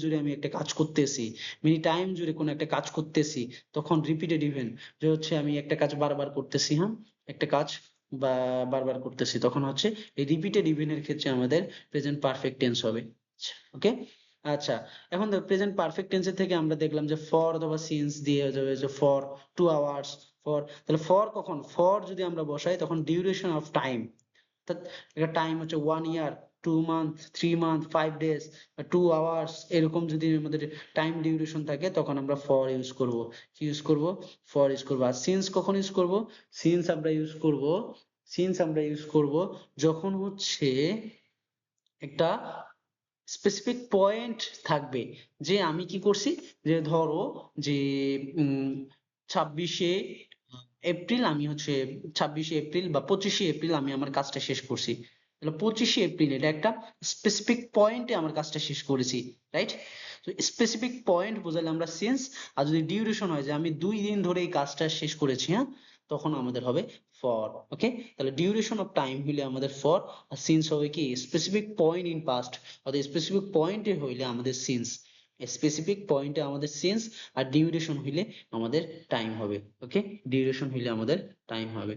জুড়ে আমি একটা কাজ করতেছি, মেনি টাইম জুড়ে কোনো একটা কাজ করতেছি, তখন রিপিটেড ইভেন্ট, যে হচ্ছে আমি একটা কাজ বারবার করতেছি, হ্যাঁ, একটা কাজ বা বারবার করতেছি, তখন হচ্ছে এই রিপিটেড ইভেন্টের ক্ষেত্রে আমাদের প্রেজেন্ট পারফেক্ট টেন্স হবে। ওকে। আচ্ছা, এখন দেখো প্রেজেন্ট পারফেক্ট টেন্সের থেকে আমরা দেখলাম যে ফর অথবা সিন্স দিয়ে হয়ে যাবে, যে ফর 2 আওয়ার্স, ফর, তাহলে ফর কখন, ফর যদি আমরা বসাই তখন ডিউরেশন অফ টাইম, অর্থাৎ একটা টাইম হচ্ছে 1 ইয়ার, 2 মান্থ, 3 মান্থ, 5 ডেজ, 2 আওয়ার্স, এরকম যদি আমাদের টাইম ডিউরেশন থাকে, তখন আমরা ফর ইউজ করব। কি ইউজ করব? ফর ইউজ করব। আর সিন্স কখন ইউজ করব? সিন্স আমরা ইউজ করব, যখন হচ্ছে একটা স্পেসিফিক পয়েন্ট থাকবে, যে আমি কি করছি, যে ধরো যে 26শে এপ্রিল আমি হচ্ছে, 26শে এপ্রিল বা 25শে এপ্রিল আমি আমার কাজটা শেষ করছি, তাহলে 25শে এপ্রিল এটা একটা স্পেসিফিক পয়েন্টে আমার কাজটা শেষ করেছি, রাইট? তো স্পেসিফিক পয়েন্ট বোঝালে আমরা সেন্স, আর যদি ডিউরেশন হয় যে আমি 2 দিন ধরে এই কাজটা শেষ করেছি, হ্যাঁ, তখন আমাদের হবে ফর। ওকে। তাহলে ডিউরেশন অফ টাইম হইলে আমাদের ফর, আর সিন্স হবে কি স্পেসিফিক পয়েন্ট ইন পাস্ট, অর্থাৎ স্পেসিফিক পয়েন্টে হইলে আমাদের সিন্স, স্পেসিফিক পয়েন্টে আমাদের সিন্স, আর ডিউরেশন হইলে আমাদের টাইম হবে। ওকে। ডিউরেশন হইলে আমাদের টাইম হবে।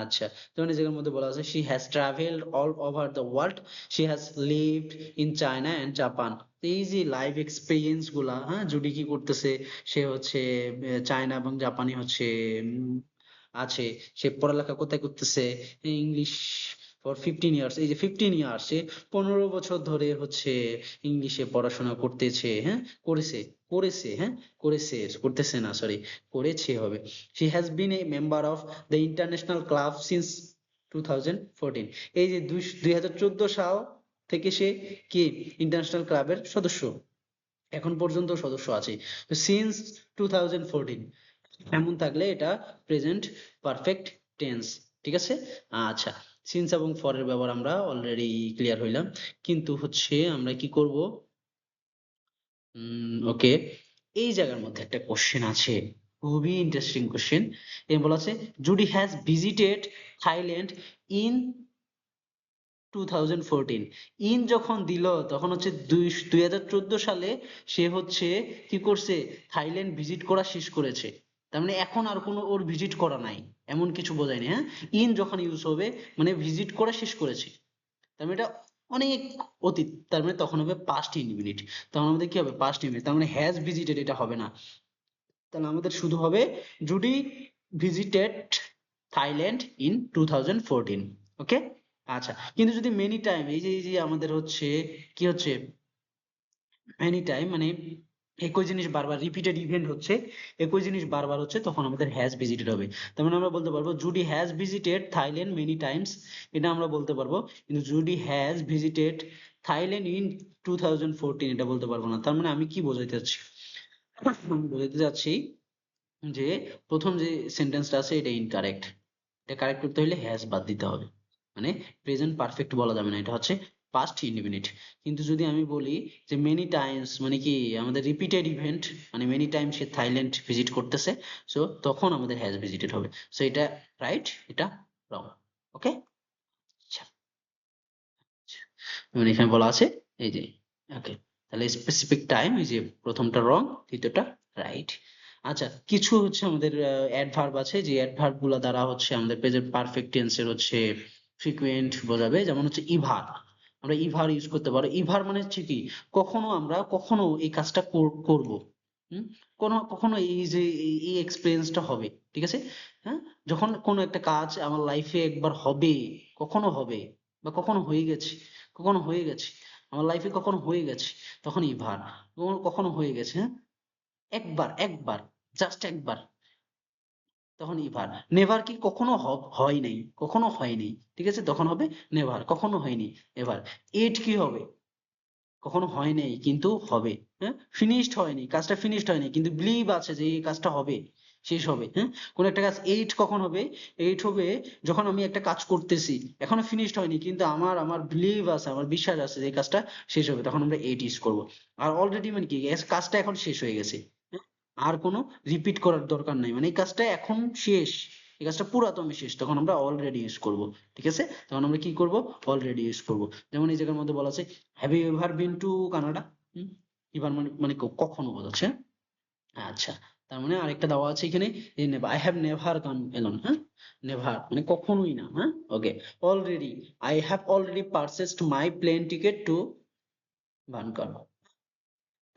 আচ্ছা, যেমন এই জায়গার মধ্যে বলা আছে she has travelled all over the world, she has lived in China and Japan. এই যে লাইভ এক্সপিরিয়েন্স গুলা, হ্যাঁ, জুডি কি করতেছে, সে হচ্ছে চায়না এবং জাপানি হচ্ছে আছে, সে পড়ালেখা কোথায় করতেছে, ইংলিশ ফর 15 ইয়ার্স, এই যে 15 ইয়ার্স, সে 15 বছর ধরে হচ্ছে ইংলিশে পড়াশোনা করতেছে, হ্যাঁ, করেছে, হ্যাঁ, করতেছে না, সরি, করেছে হবে। She has been a member of the international club since 2014। এই যে 2014 সাল থেকে সে কি ইন্টারন্যাশনাল ক্লাবের সদস্য, এখন পর্যন্ত সদস্য আছে। তো সিন্স 2014 এমন থাকলে এটা প্রেজেন্ট পারফেক্ট টেন্স। ঠিক আছে। আচ্ছা, সিন্স এবং ফরের ব্যবহার আমরা অলরেডি ক্লিয়ার হইলাম, কিন্তু হচ্ছে আমরা কি করব, ওকে, এই জায়গার মধ্যে একটা কোশ্চেন আছে, খুবই ইন্টারেস্টিং কোশ্চেন। এ বলা আছে Judy has visited Thailand in 2014। In যখন দিল তখন হচ্ছে 2014 সালে সে হচ্ছে কি করছে, থাইল্যান্ড ভিজিট করা শেষ করেছে, তার মানে এখন আর কোনো ওর ভিজিট করা নাই, এমন কিছু বোঝায়নি, হ্যাঁ। ইন যখন ইউজ হবে মানে ভিজিট করা শেষ করেছে, তার মানে এটা অনেক অতীত, তার মানে তখন হবে পাস্ট ইনডিফিনিট। তখন আমাদের কি হবে, পাস্ট ইনডিফিনিট, তার মানে হ্যাজ ভিজিটেড এটা হবে না, তাহলে আমাদের শুধু হবে জুডি ভিজিটেড থাইল্যান্ড ইন 2014। ওকে। আচ্ছা, কিন্তু যদি মেনি টাইম, এই যে আমাদের হচ্ছে কি হচ্ছে, মেনি টাইম মানে একই জিনিস বারবার রিপিটেড ইভেন্ট হচ্ছে, একই জিনিস বারবার হচ্ছে, তখন আমাদের হ্যাজ ভিজিটেড হবে। তার মানে আমরা বলতে পারবো Judy has visited Thailand many times, এটা আমরা বলতে পারবো, কিন্তু Judy has visited Thailand in 2014 এটা বলতে পারবো না। তার মানে আমি কি বোঝাইতে চাচ্ছি, আমি বোঝাইতে চাচ্ছি যে প্রথম যে সেন্টেন্সটা আছে এটা ইনকারেক্ট, এটা কারেক্ট করতে হলে হ্যাজ বাদ দিতে হবে, মানে প্রেজেন্ট পারফেক্ট বলা যাবে না, এটা হচ্ছে পাস্ট ইনডিফিনিট। কিন্তু যদি আমি বলি যে মেনি টাইমস মানে কি আমাদের রিপিটেড ইভেন্ট, মানে মেনি টাইম সে থাইল্যান্ড ভিজিট করতেছে, সো তখন আমাদের হ্যাজ ভিজিটেড হবে। সো এটা রাইট, এটা রং। ওকে, আচ্ছা আচ্ছা। যেমন এখানে বলা আছে এই যে, ওকে, তাহলে স্পেসিফিক টাইম এই যে প্রথমটা রং, দ্বিতীয়টা রাইট। আচ্ছা, কিছু হচ্ছে আমাদের অ্যাডভার্ব আছে, যে অ্যাডভার্ব গুলা দ্বারা হচ্ছে আমাদের প্রেজেন্ট পারফেক্ট টেন্সের হচ্ছে ফ্রিকুয়েন্ট বোঝাবে। যেমন হচ্ছে ইভার, আমরা ইভার ইউজ করতে পারো। ইভার মানে হচ্ছে কি, কখনো আমরা কখনো এই কাজটা করব, হুম, কোনো কখনো এই যে এই এক্সপিরিয়েন্সটা হবে, ঠিক আছে, হ্যাঁ, যখন কোনো একটা কাজ আমার লাইফে একবার হবে, কখনো হবে, বা কখনো হয়ে গেছে, কখনো হয়ে গেছে, আমার লাইফে কখনো হয়ে গেছে, তখন ইভার। কখনো হয়ে গেছে, হ্যাঁ, একবার একবার, জাস্ট একবার, তখন ইভার। নেভার কি কখনো হয় নাই, কখনো হয়নি, ঠিক আছে, তখন হবে নেভার, কখনো হয়নি, এভার। এট কি হবে, কখনো হয় নাই কিন্তু হবে, হ্যাঁ, ফিনিশড হয়নি, কাজটা ফিনিশড হয়নি কিন্তু বিলিভ আছে যে এই কাজটা হবে, শেষ হবে, হ্যাঁ, কোন একটা কাজ এইট কখন হবে, এইট হবে যখন আমি একটা কাজ করতেছি, এখনো ফিনিশড হয়নি কিন্তু আমার আমার বিলিভ আছে, আমার বিশ্বাস আছে যে এই কাজটা শেষ হবে, তখন আমরা এইট ইউজ করব। আর অলরেডি মানে কি, কাজটা এখন শেষ হয়ে গেছে, হ্যাঁ, আর কোনো রিপিট করার দরকার নাই, মানে এই কাজটা এখন শেষ, এই কাজটা পুরাতন শেষ, তখন আমরা অলরেডি ইউজ করব, ঠিক আছে, তখন আমরা কি করব, অলরেডি ইউজ করব। যেমন এই জায়গার মধ্যে বলা আছে have you ever been to Canada, এবার মানে মানে কখনো বোঝাচ্ছে, হ্যাঁ? আচ্ছা, তার মানে আরেকটা দেওয়া আছে এখানে, I have never gone alone, হ্যাঁ, নেভার মানে কখনোই না, হ্যাঁ, okay. Already, I have already purchased my plane ticket to Vancouver.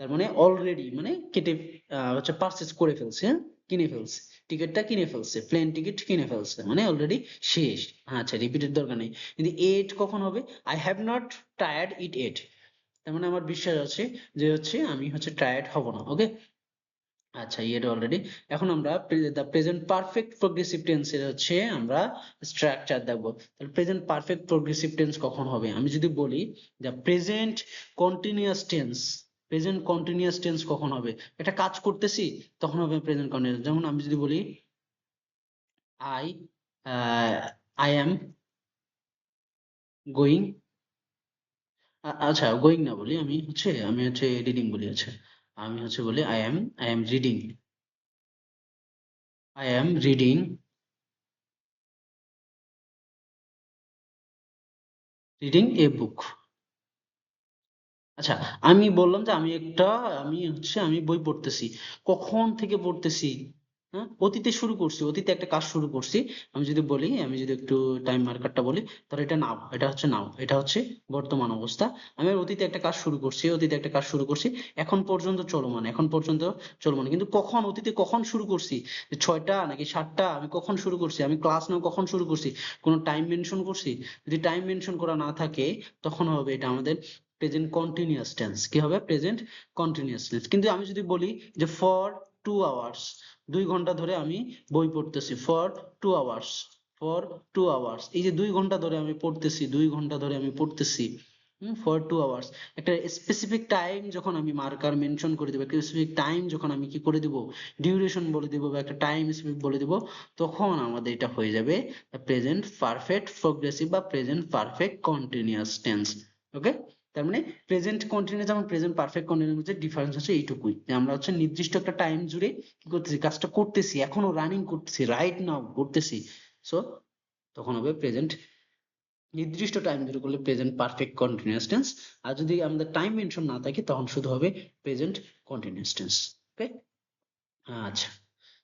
তার মানে অলরেডি মানে কেটে হচ্ছে পারচেস করে ফেলছে, হ্যাঁ? কিনে ফেলছে, টিকিটটা কিনে ফেলছে, প্লেন টিকিট কিনে ফেলছে, মানে অলরেডি শেষ। আচ্ছা, রিপিটের দরকার নেই। কিন্তু এট কখন হবে, আই হ্যাভ নট টায়ার্ড ইট এট, তার মানে আমার বিশ্বাস আছে যে হচ্ছে আমি হচ্ছে টায়ার্ড হব না, ওকে। আচ্ছা, এটা অলরেডি। এখন আমরা দ্য প্রেজেন্ট পারফেক্ট প্রোগ্রেসিভ টেন্সের হচ্ছে আমরা স্ট্রাকচার দেখবো। তাহলে প্রেজেন্ট পারফেক্ট প্রোগ্রেসিভ টেন্স কখন হবে, আমি যদি বলি the present continuous tense, present continuous tense কখন হবে, একটা কাজ করতেছি তখন হবে প্রেজেন্ট কন্টিনিউয়াস। যেমন আমি যদি বলি আই আই এম গোয়িং, আচ্ছা গোয়িং না বলি, আমি হচ্ছে রিডিং বলি, আচ্ছা, আমি হচ্ছে বলি I am reading, I am reading, reading a book. আচ্ছা, আমি বললাম যে আমি বই পড়তেছি, কখন থেকে পড়তেছি, হ্যাঁ, অতীতে শুরু করছি, অতীতে একটা কাজ শুরু করছি। আমি যদি বলি, আমি যদি একটু টাইম মার্কারটা বলি, তাহলে এটা নাও, এটা হচ্ছে নাও, এটা হচ্ছে বর্তমান অবস্থা। আমি অতীতে একটা কাজ শুরু করছি, অতীতে একটা কাজ শুরু করছি, এখন পর্যন্ত চলমান, এখন পর্যন্ত চলমান, কিন্তু কখন, অতীতে কখন শুরু করছি, যে 6টা নাকি 7টা, আমি কখন শুরু করছি, আমি ক্লাস নাও কখন শুরু করছি, কোনো টাইম মেনশন করছি? যদি টাইম মেনশন করা না থাকে, তখন হবে এটা আমাদের প্রেজেন্ট কন্টিনিউয়াস টেন্স। কি হবে, প্রেজেন্ট কন্টিনিউয়াস টেন্স। কিন্তু আমি যদি বলি যে ফর 2 আওয়ার্স, 2 ঘন্টা ধরে আমি বই পড়তেছি, ফর 2 আওয়ার্স, ফর 2 আওয়ার্স, এই যে 2 ঘন্টা ধরে আমি পড়তেছি, 2 ঘন্টা ধরে আমি পড়তেছি, ফর 2 আওয়ার্স। একটা স্পেসিফিক টাইম যখন আমি মার্কার মেনশন করে দেবো, একটা স্পেসিফিক টাইম যখন আমি কি করে দিব, ডিউরেশন বলে দিব, বা একটা টাইম স্পেসিফিক বলে দিব, তখন আমাদের এটা হয়ে যাবে প্রেজেন্ট পারফেক্ট প্রগ্রেসিভ বা প্রেজেন্ট পারফেক্ট কন্টিনিউয়াস টেন্স। ওকে, তার মানে প্রেজেন্ট কন্টিনিউয়াস এবং প্রেজেন্ট পারফেক্ট কন্টিনিউয়াস মধ্যে ডিফারেন্স হচ্ছে এইটুকুই, যে আমরা হচ্ছে নির্দিষ্ট একটা টাইম জুড়ে কি করতেছি, কাজটা করতেছি, এখনো রানিং করতেছি, রাইট নাও করতেছি, সো তখন হবে প্রেজেন্ট। নির্দিষ্ট টাইম ধরে করলে প্রেজেন্ট পারফেক্ট কন্টিনিউয়াস টেন্স। আর যদি আমাদের টাইম মেনশন না থাকে, তখন শুধু হবে প্রেজেন্ট কন্টিনিউয়াস টেন্স। ওকে, আচ্ছা,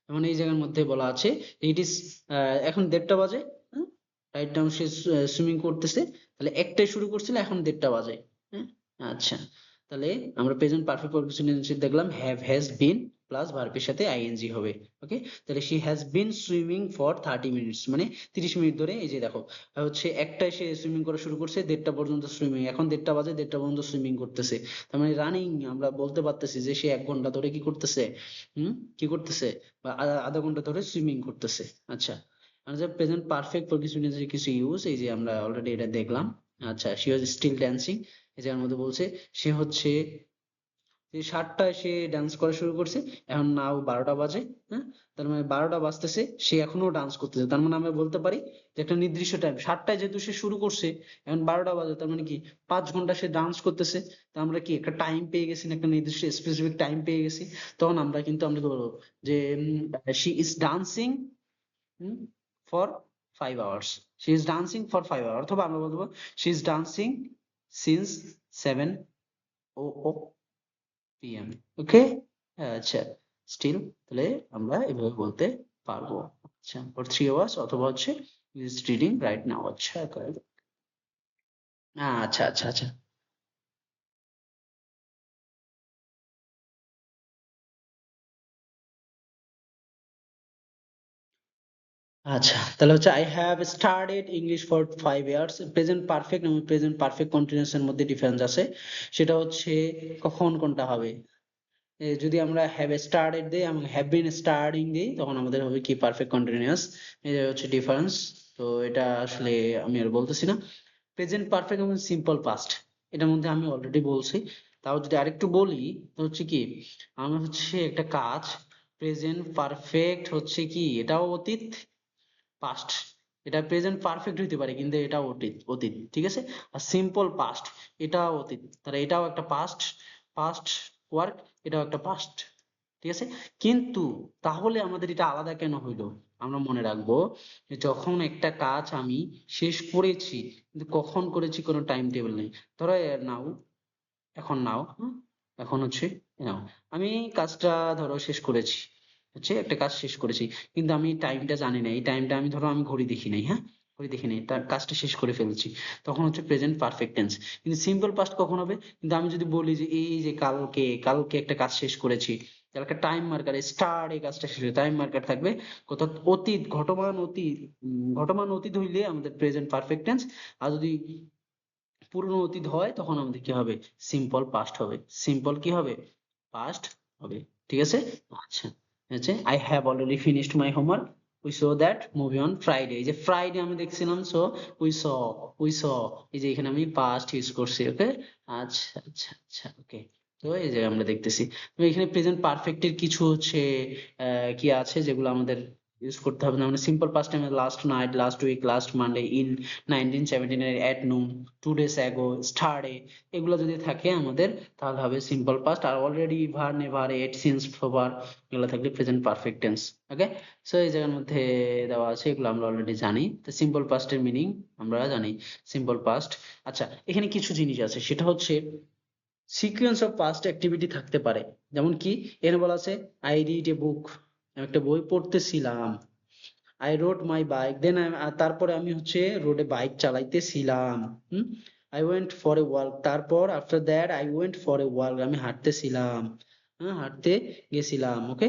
যেমন এই জায়গার মধ্যে বলা আছে ইট ইজ, এখন 1:30 বাজে, রাইট নাও সে সুইমিং করতেছে, তাহলে একটাই শুরু করছিল, এখন 1:30 বাজে, হ্যাঁ, আচ্ছা, তাহলে আমরা প্রেজেন্ট পারফেক্ট পারফেক্ট দেখলাম হ্যাভ হ্যাজ বিন প্লাস ভার্বের সাথে আইএনজি হবে, ওকে। তাহলে she has been swimming for 30 minutes, মানে 30 মিনিট ধরে, এই যে দেখো, হচ্ছে একটায় সে সুইমিং করা শুরু করছে, 1:30 পর্যন্ত সুইমিং, এখন 1:30 বাজে, 1:30 পর্যন্ত সুইমিং করতেছে, তার মানে রানিং, আমরা বলতে পারতেছি যে সে 1 ঘন্টা ধরে কি করতেছে, কি করতেছে, বা আধা ঘন্টা ধরে সুইমিং করতেছে। আচ্ছা, মানে যে প্রেজেন্ট পারফেক্ট ফর কিছু নিজে কিছু ইউজ, এই যে আমরা অলরেডি এটা দেখলাম। আচ্ছা, শি ওয়াজ স্টিল ড্যান্সিং, এই জায়গার মধ্যে বলছে সে হচ্ছে যে 7টায় সে ডান্স করা শুরু করছে, এখন নাও 12টা বাজে। হ্যাঁ, তার মানে 12টা বাজতেছে, সে এখনো ডান্স করতেছে। তার মানে আমরা বলতে পারি যে একটা নির্দিষ্ট টাইম 7টায় যেহেতু সে শুরু করছে, এখন 12টা বাজে, তার মানে কি 5 ঘন্টা সে ডান্স করতেছে। তা আমরা কি একটা টাইম পেয়ে গেছি না, একটা নির্দিষ্ট স্পেসিফিক টাইম পেয়ে গেছি। তখন আমরা কি বলবো যে she is dancing for 5 hours, she is dancing for 5 hours, অথবা আমরা বলবো she is dancing since 7 PM। ওকে, আচ্ছা, স্টিল তাহলে আমরা এভাবে বলতে পারবো। আচ্ছা, ফর 3 hours, অথবা হচ্ছে ইজ রিডিং রাইট নাও। আচ্ছা, আচ্ছা, আচ্ছা, আচ্ছা, আচ্ছা, তাহলে হচ্ছে I have studied English for 5 years. Present perfect এবং প্রেজেন্ট পারফেক্ট কন্টিনিউয়াস এর মধ্যে ডিফারেন্স আছে। সেটা হচ্ছে কখন কোনটা হবে। যদি আমরা হ্যাভ স্টার্টেড দিই এবং হ্যাভ বিন স্টার্টিং দিই, তখন আমাদের হবে কি পারফেক্ট কন্টিনিউয়াস। এটা হচ্ছে ডিফারেন্স। তো এটা আসলে আমি আর বলতেছি না। প্রেজেন্ট পারফেক্ট এবং সিম্পল পাস্ট, এটার মধ্যে আমি অলরেডি বলছি। তাও যদি আরেকটু বলি, তো হচ্ছে কি, আমরা হচ্ছে একটা কাজ, প্রেজেন্ট পারফেক্ট হচ্ছে কি এটাও অতীত, পাস্ট, এটা প্রেজেন্ট পারফেক্ট হইতে পারে কিন্তু এটা অতীত, অতীত, ঠিক আছে। আর সিম্পল পাস্ট, এটাও অতীত, তাহলে এটাও একটা পাস্ট, পাস্ট ওয়ার্ক, এটাও একটা পাস্ট, ঠিক আছে। কিন্তু তাহলে আমাদের এটা আলাদা কেন হইলো, আমরা মনে রাখবো যে যখন একটা কাজ আমি শেষ করেছি, কিন্তু কখন করেছি কোনো টাইম টেবিল নেই। ধরো নাও, এখন নাও, এখন হচ্ছে নাও, আমি কাজটা ধরো শেষ করেছি, হচ্ছে একটা কাজ শেষ করেছি, কিন্তু আমি টাইমটা জানি না, এই টাইমটা আমি ধরো আমি ঘড়ি দেখি নাই, হ্যাঁ, ঘড়ি দেখি নাই, তার কাজটা শেষ করে ফেলছি, তখন হচ্ছে প্রেজেন্ট পারফেক্ট টেন্স। কিন্তু সিম্পল পাস্ট কখন হবে, কিন্তু আমি যদি বলি যে এই যে কালকে, কালকে একটা কাজ শেষ করেছি, তাহলে একটা টাইম মার্কার স্টার্ট, এই কাজটা শেষ টাইম মার্কার থাকবে কোথাও অতীত, ঘটমান অতীত, ঘটমান অতীত হইলে আমাদের প্রেজেন্ট পারফেক্ট টেন্স। আর যদি পুরনো অতীত হয় তখন আমাদের কি হবে, সিম্পল পাস্ট হবে, সিম্পল কি হবে, পাস্ট হবে, ঠিক আছে। আচ্ছা, আচ্ছা, I have already finished my homework, we so that movie on Friday, এই যে ফ্রাইডে আমি দেখছিলাম, so we saw, we saw, এই যে এখানে আমি পাস্ট ইউজ করছি, ওকে। আচ্ছা, আচ্ছা, আচ্ছা, ওকে। তো এই যে আমরা দেখতেছি, তো এখানে প্রেজেন্ট পারফেক্টের কিছু হচ্ছে কি আছে যেগুলো আমাদের ইউজ করতে হবে না, মানে সিম্পল পাস্ট টাইমে last night, last week, last Monday, in 1917 এর এট নুন, 2 days ago, স্টারডে, এগুলো যদি থাকে আমাদের, তাহলে হবে সিম্পল পাস্ট। আর অলরেডি, ভার, নেভার, এট, সিন্স, ফোবার, এগুলো থাকলে প্রেজেন্ট পারফেক্ট টেন্স। ওকে, সো এই জায়গার মধ্যে দেওয়া আছে, এগুলো আমরা অলরেডি জানি। তো সিম্পল পাস্টের মিনিং আমরা জানি, সিম্পল পাস্ট। আচ্ছা, এখানে কিছু জিনিস আছে, সেটা হচ্ছে সিকুয়েন্স অফ পাস্ট অ্যাক্টিভিটি থাকতে পারে। যেমন কি, এখানে বলা আছে আই রিড এ বুক, আমি একটা বই পড়তেছিলাম। I rode my bike, then তারপরে আমি হচ্ছে রোডে বাইক চালাইতেছিলাম। Hmm, I went for a walk, তারপর after that I went for a walk, আমি হাঁটতেছিলাম, হ্যাঁ, হাঁটতে গেছিলাম। Okay,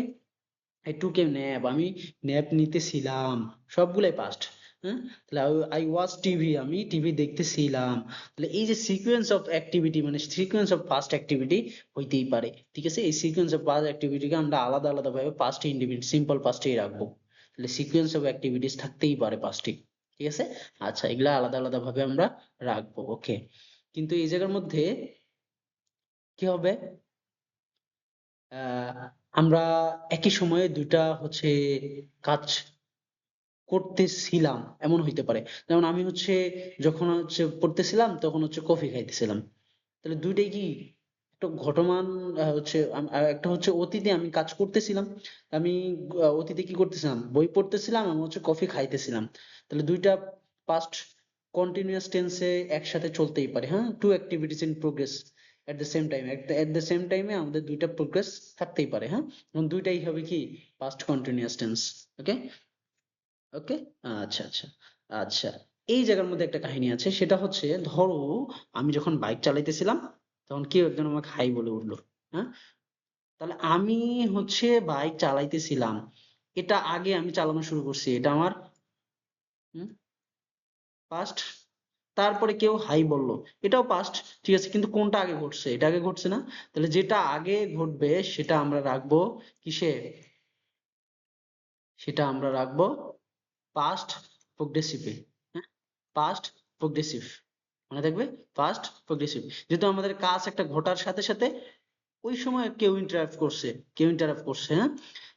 I took a nap, আমি ন্যাপ নিতেছিলাম, সবগুলাই পাস্ট। হ্যাঁ, তাহলে আই ওয়াচ টিভি, আমি টিভি দেখতেছিলাম। তাহলে এই যে সিকোয়েন্স অফ অ্যাক্টিভিটি, মানে সিকোয়েন্স অফ পাস্ট অ্যাক্টিভিটি হইতেই পারে, ঠিক আছে। এই সিকোয়েন্স অফ পাস্ট অ্যাক্টিভিটিকে আমরা আলাদা আলাদা ভাবে পাস্ট ইন্ডিভিজুয়াল সিম্পল পাস্টেই রাখবো। তাহলে সিকোয়েন্স অফ অ্যাক্টিভিটিস থাকতেই পারে পাঁচটি, ঠিক আছে। আচ্ছা, এগুলা আলাদা আলাদা ভাবে আমরা রাখবো, ওকে। কিন্তু এই জায়গার মধ্যে কি হবে, আহ আমরা একই সময়ে দুইটা হচ্ছে কাজ করতেছিলাম, এমন হইতে পারে। যেমন আমি হচ্ছে যখন হচ্ছে পড়তেছিলাম তখন হচ্ছে কফি খাইতেছিলাম, তাহলে দুইটাই কি একটা ঘটমান, হচ্ছে আর একটা হচ্ছে অতীতে আমি কাজ করতেছিলাম, আমি অতীতে কি করতেছিলাম, বই পড়তেছিলাম, আমি হচ্ছে কফি খাইতেছিলাম। তাহলে দুইটা পাস্ট কন্টিনিউয়াস টেন্সে একসাথে চলতেই পারে, হ্যাঁ, two activities in progress at the same time, at the same টাইমে আমাদের দুইটা প্রোগ্রেস থাকতেই পারে, হ্যাঁ, এবং দুইটাই হবে কি পাস্ট কন্টিনিউয়াস টেন্স। ওকে, ওকে, আচ্ছা, আচ্ছা, আচ্ছা। এই জায়গার মধ্যে একটা কাহিনী আছে, সেটা হচ্ছে ধরো আমি যখন বাইক চালাইতেছিলাম, তখন কেউ একজন আমাকে হাই বলে উঠলো, হ্যাঁ, তাহলে আমি হচ্ছে বাইক চালাইতেছিলাম, এটা আগে আমি চালানো শুরু করছি, এটা আমার পাস্ট। তারপরে কেউ হাই বলল, এটাও পাস্ট, ঠিক আছে, কিন্তু কোনটা আগে ঘটছে, এটা আগে ঘটছে না। তাহলে যেটা আগে ঘটবে সেটা আমরা রাখবো কিসে, সেটা আমরা রাখবো পাস্ট প্রোগ্রেসিভে, হ্যাঁ, পাস্ট প্রোগ্রেসিভ, মনে থাকবে, পাস্ট প্রোগ্রেসিভ। যেহেতু আমাদের কাজ একটা ঘটার সাথে সাথে ওই সময় কেউ ইন্টারাপ্ট করছে, হ্যাঁ।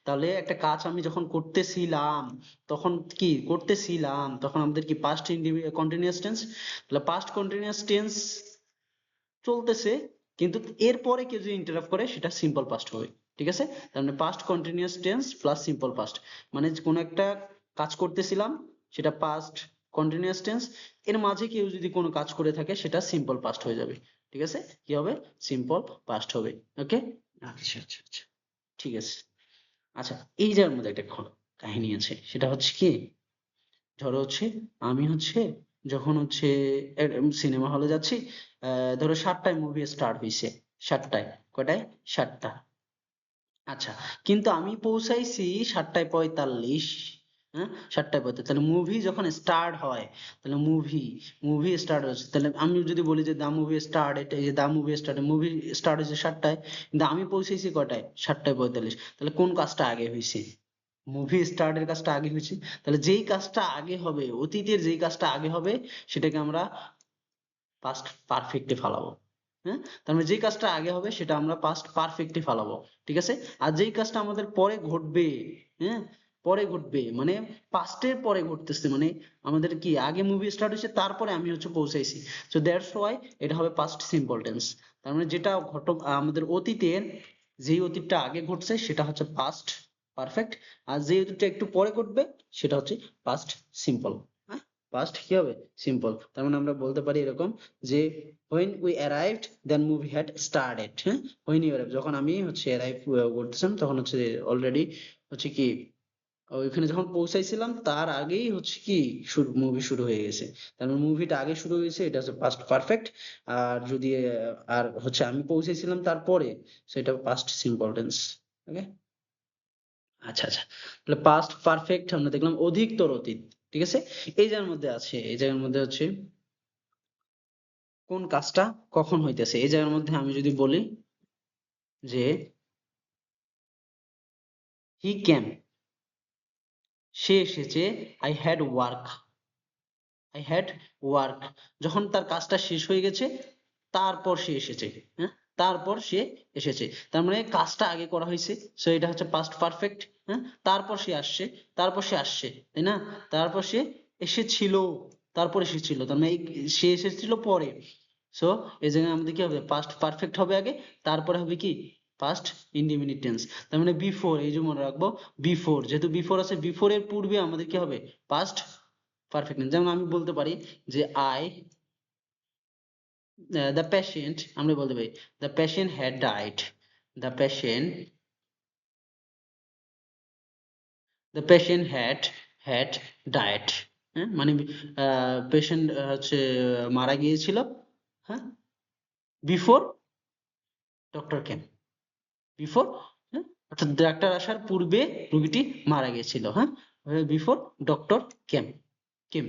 তাহলে একটা কাজ আমি যখন করতেছিলাম, তখন আমাদের কি পাস্ট কন্টিনিউয়াস টেন্স। তাহলে পাস্ট কন্টিনিউয়াস টেন্স চলতেছে, কিন্তু এরপরে কেউ যদি ইন্টারাপ্ট করে সেটা সিম্পল পাস্ট হবে। ঠিক আছে, তার মানে past continuous tense plus simple past, মানে কোনো একটা কাজ করতেছিলাম সেটা পাস্ট কন্টিনিউয়াস টেন্স, এর মাঝে কেউ যদি কোনো কাজ করে থাকে সেটা সিম্পল পাস্ট হয়ে যাবে। ঠিক আছে, কি হবে, সিম্পল পাস্ট হবে। ওকে, আচ্ছা আচ্ছা আচ্ছা, ঠিক আছে। আচ্ছা, এই জায়গার মধ্যে একটা কাহিনী আছে, সেটা হচ্ছে কি, ধরো হচ্ছে আমি হচ্ছে যখন হচ্ছে সিনেমা হলে যাচ্ছি, ধরো 7টায় মুভি স্টার্ট হয়েছে, 7টায়, কয়টায়, 7টা। আচ্ছা, কিন্তু আমি পৌঁছাইছি 7টায় 45, হ্যাঁ, 7টায় 45, তাহলে মুভি যখন স্টার্ট হয়, তাহলে মুভি স্টার্ট হচ্ছে, তাহলে আমি যদি বলি যে দা মুভি স্টার্ট, এটা এই যে দা মুভি স্টার্ট হয়েছে 7টায়, কিন্তু আমি পৌঁছেছি কয়টায়, 7টায় 45, তাহলে কোন কাজটা আগে হয়েছে, মুভি স্টার্টের কাজটা আগে হয়েছে। তাহলে যেই কাজটা আগে হবে, অতীতের যেই কাজটা আগে হবে, সেটাকে আমরা পাস্ট পারফেক্টে ফালাবো। হ্যাঁ, তার মানে যেই কাজটা আগে হবে সেটা আমরা পাস্ট পারফেক্টে ফালাবো। ঠিক আছে, আর যেই কাজটা আমাদের পরে ঘটবে, হ্যাঁ, পরে ঘটবে মানে পাস্টের পরে ঘটতেছে, মানে আমাদের কি আগে মুভি স্টার্ট হয়েছে, তারপরে আমি হচ্ছে পৌঁছাইছি, সো দ্যাটস ওয়াই এটা হবে পাস্ট সিম্পল টেন্স। তার মানে যেটা আমাদের অতীতের, যেই অতীতটা আগে ঘটছে সেটা হচ্ছে পাস্ট পারফেক্ট, আর যে অতীতটা একটু পরে ঘটবে সেটা হচ্ছে পাস্ট সিম্পল। পাস্ট কি হবে, সিম্পল। তার মানে আমরা বলতে পারি এরকম যে when we arrived then movie had started, হ্যাঁ, when you arrived, যখন আমি হচ্ছে অ্যারাইভ করতেছিলাম তখন হচ্ছে অলরেডি হচ্ছে কি ওইখানে যখন পৌঁছাইছিলাম তার আগেই হচ্ছে কি মুভি শুরু হয়ে গেছে। তার মানে মুভিটা আগে শুরু হয়েছে, এটা হচ্ছে পাস্ট পারফেক্ট। আর যদি আর হচ্ছে আমি পৌঁছেছিলাম তারপরে, সেটা পাস্ট সিম্পল টেন্স। ওকে, আচ্ছা আচ্ছা, তাহলে পাস্ট পারফেক্ট আমরা দেখলাম, অধিকতর অতীত। ঠিক আছে, এই জায়গার মধ্যে আছে, এই জায়গার মধ্যে হচ্ছে কোন কাজটা কখন হইতেছে, এই জায়গার মধ্যে আমি যদি বলি যে হি কেম, সে এসেছে, I had work, I had work, যখন তার কাজটা শেষ হয়ে গেছে তারপর সে এসেছে, হ্যাঁ, তারপর সে এসেছে, তার মানে কাজটা আগে করা হয়েছে, সো এটা হচ্ছে পাস্ট পারফেক্ট। হ্যাঁ, তারপর সে আসছে, তারপর সে আসছে, তাই না, তারপর সে এসেছিল, তারপর এসেছিল, তার মানে সে এসেছিল পরে। সো এই জায়গায় আমাদের কি হবে, পাস্ট পারফেক্ট হবে আগে, তারপরে হবে কি পাস্ট ইনডিফিনিট টেন্স। তার মানে বিফোর, এই যে মনে রাখবো, বিফোর, যেহেতু বিফোর আছে, বিফোর এর পূর্বে আমাদের কি হবে, পাস্ট পারফেক্ট টেন্স। যেমন আমি বলতে পারি যে দ্য পেশেন্ট, আমরা বলতে পারি the patient had died, the patient, the patient had died, হ্যাঁ, মানে পেশেন্ট হচ্ছে মারা গিয়েছিল, হ্যাঁ, বিফোর ডক্টর কেম, বিফোর, হ্যাঁ, অর্থাৎ ডাক্তার আসার পূর্বে রোগীটি মারা গিয়েছিল, হ্যাঁ, বিফোর ডক্টর কেম, কেম,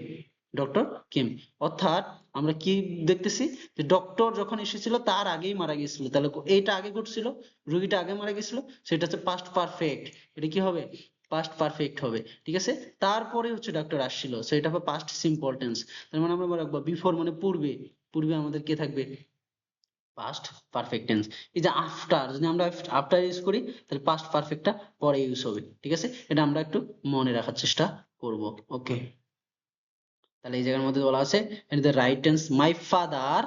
ডক্টর কেম, অর্থাৎ আমরা কি দেখতেছি যে ডক্টর যখন এসেছিল তার আগেই মারা গিয়েছিল, তাহলে এইটা আগে ঘটছিল, রোগীটা আগে মারা গেছিল, সেটা হচ্ছে পাস্ট পারফেক্ট, এটা কি হবে, পাস্ট পারফেক্ট হবে। ঠিক আছে, তারপরে হচ্ছে ডক্টর আসছিল, সেটা হবে পাস্ট সিম্পল টেন্স। তার মানে আমরা রাখবো বিফোর মানে পূর্বে, পূর্বে আমাদের কে থাকবে, পাস্ট পারফেক্ট টেন্স। এই যে আফটার, যদি আমরা আফটার ইউজ করি তাহলে পাস্ট পারফেক্টটা পরে ইউজ হবে। ঠিক আছে, এটা আমরা একটু মনে রাখার চেষ্টা করব। ওকে, তাহলে এই জায়গার মধ্যে বলা আছে the right tense, my father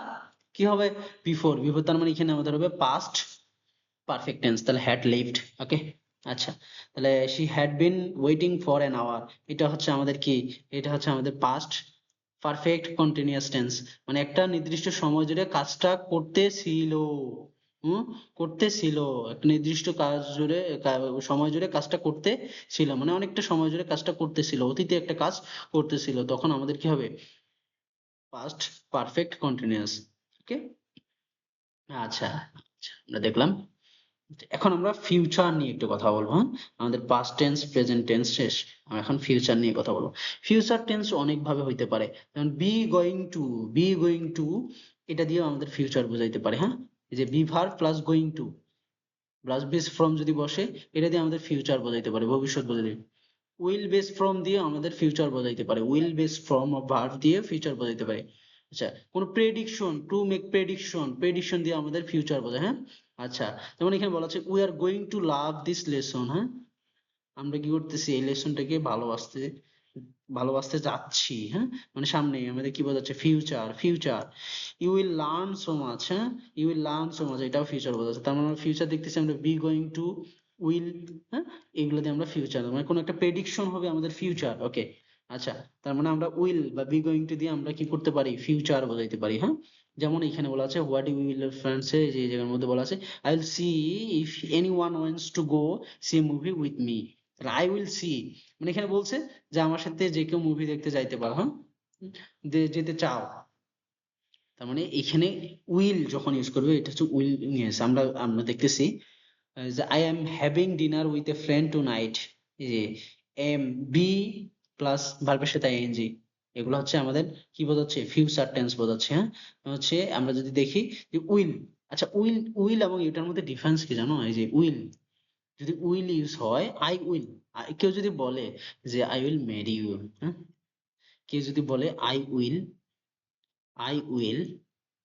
কি হবে, বিফোর, বিফোর তার মানে এখানে আমাদের হবে পাস্ট পারফেক্ট টেন্স, তাহলে হ্যাড লিভড। ওকে, আচ্ছা, তাহলে she had been waiting for an hour, এটা হচ্ছে আমাদের কি, এটা হচ্ছে আমাদের পাস্ট পারফেক্ট কন্টিনিউয়াস টেন্স, মানে একটা নির্দিষ্ট সময় জুড়ে কাজটা করতেছিল, হুম, করতেছিল, একটা নির্দিষ্ট কাজ জুড়ে সময় জুড়ে কাজটা করতে ছিল, মানে অনেকটা সময় জুড়ে কাজটা করতেছিল, অতীতে একটা কাজ করতেছিল, তখন আমাদের কি হবে, পাস্ট পারফেক্ট কন্টিনিউয়াস। ওকে, আচ্ছা আচ্ছা, আমরা দেখলাম। এখন আমরা ফিউচার নিয়ে একটু কথা বলবো, হ্যাঁ, আমাদের পাস্ট টেন্স প্রেজেন্ট টেন্স শেষ, আমরা এখন ফিউচার নিয়ে কথা বলবো। ফিউচার টেন্স অনেক ভাবে হইতে পারে, যেমন বি গোয়িং টু, এটা দিয়েও আমাদের ফিউচার বোঝাইতে পারে, হ্যাঁ, এই যে be verb plus going to plus base form যদি বসে, এটা দিয়ে আমাদের ফিউচার বোঝাইতে পারে, ভবিষ্যৎ বোঝাইতে পারে। উইল বেস ফ্রম দিয়ে আমাদের ফিউচার বোঝাইতে পারে, উইল বেস ফ্রম ভার্ব দিয়ে ফিউচার বোঝাইতে পারে। আচ্ছা, কোন প্রেডিকশন, টু মেক প্রেডিকশন দিয়ে আমাদের ফিউচার বোঝায়, হ্যাঁ। আচ্ছা, যেমন এখানে বলা আছে we are going to love this lesson, হ্যাঁ, আমরা কি করতেছি এই লেসনটাকে ভালোবাসতে ভালোবাসতে যাচ্ছি, হ্যাঁ, মানে সামনে আমাদের কি বোঝাচ্ছে future you will learn so much, হ্যাঁ, you will learn so much, এটাও ফিউচার বোঝাচ্ছে। তার মানে ফিউচার দেখতেছি আমরা বি গোয়িং টু, উইল, হ্যাঁ, এগুলো দিয়ে আমরা ফিউচার মানে কোনো একটা প্রেডিকশন হবে আমাদের ফিউচার, ওকে। আচ্ছা, তার মানে আমরা উইল বা বি গোয়িং টু দিয়ে আমরা কি করতে পারি ফিউচার বোঝাইতে পারি, হ্যাঁ। যেমন এখানে বলা আছে হোয়াট ইউ উইল ফ্রেন্ডসে, যে জায়গার মধ্যে বলা আছে I will see if anyone wants to go see movie with me, I will see মানে এখানে বলছে যে আমার সাথে যে কেউ মুভি দেখতে যাইতে পারো, হ্যাঁ, যেতে চাও। তার মানে এখানে উইল যখন ইউজ করবে এটা হচ্ছে উইল নিয়ে এসে আমরা আমরা দেখতেছি যে I am having dinner with a friend tonight, এই যে এম বি প্লাস ভার্বের সাথে আইএনজি, এগুলো হচ্ছে আমাদের কি বোঝাচ্ছে ফিউচার টেন্স বোঝাচ্ছে, হ্যাঁ। হচ্ছে আমরা যদি দেখি যে উইল, আচ্ছা উইল উইল এবং এটার মধ্যে ডিফারেন্স কি জানো, এই যে উইল যদি উইল ইউজ হয় আই উইল, কেউ যদি বলে যে আই উইল ম্যারি ইউ, হ্যাঁ, কেউ যদি বলে I will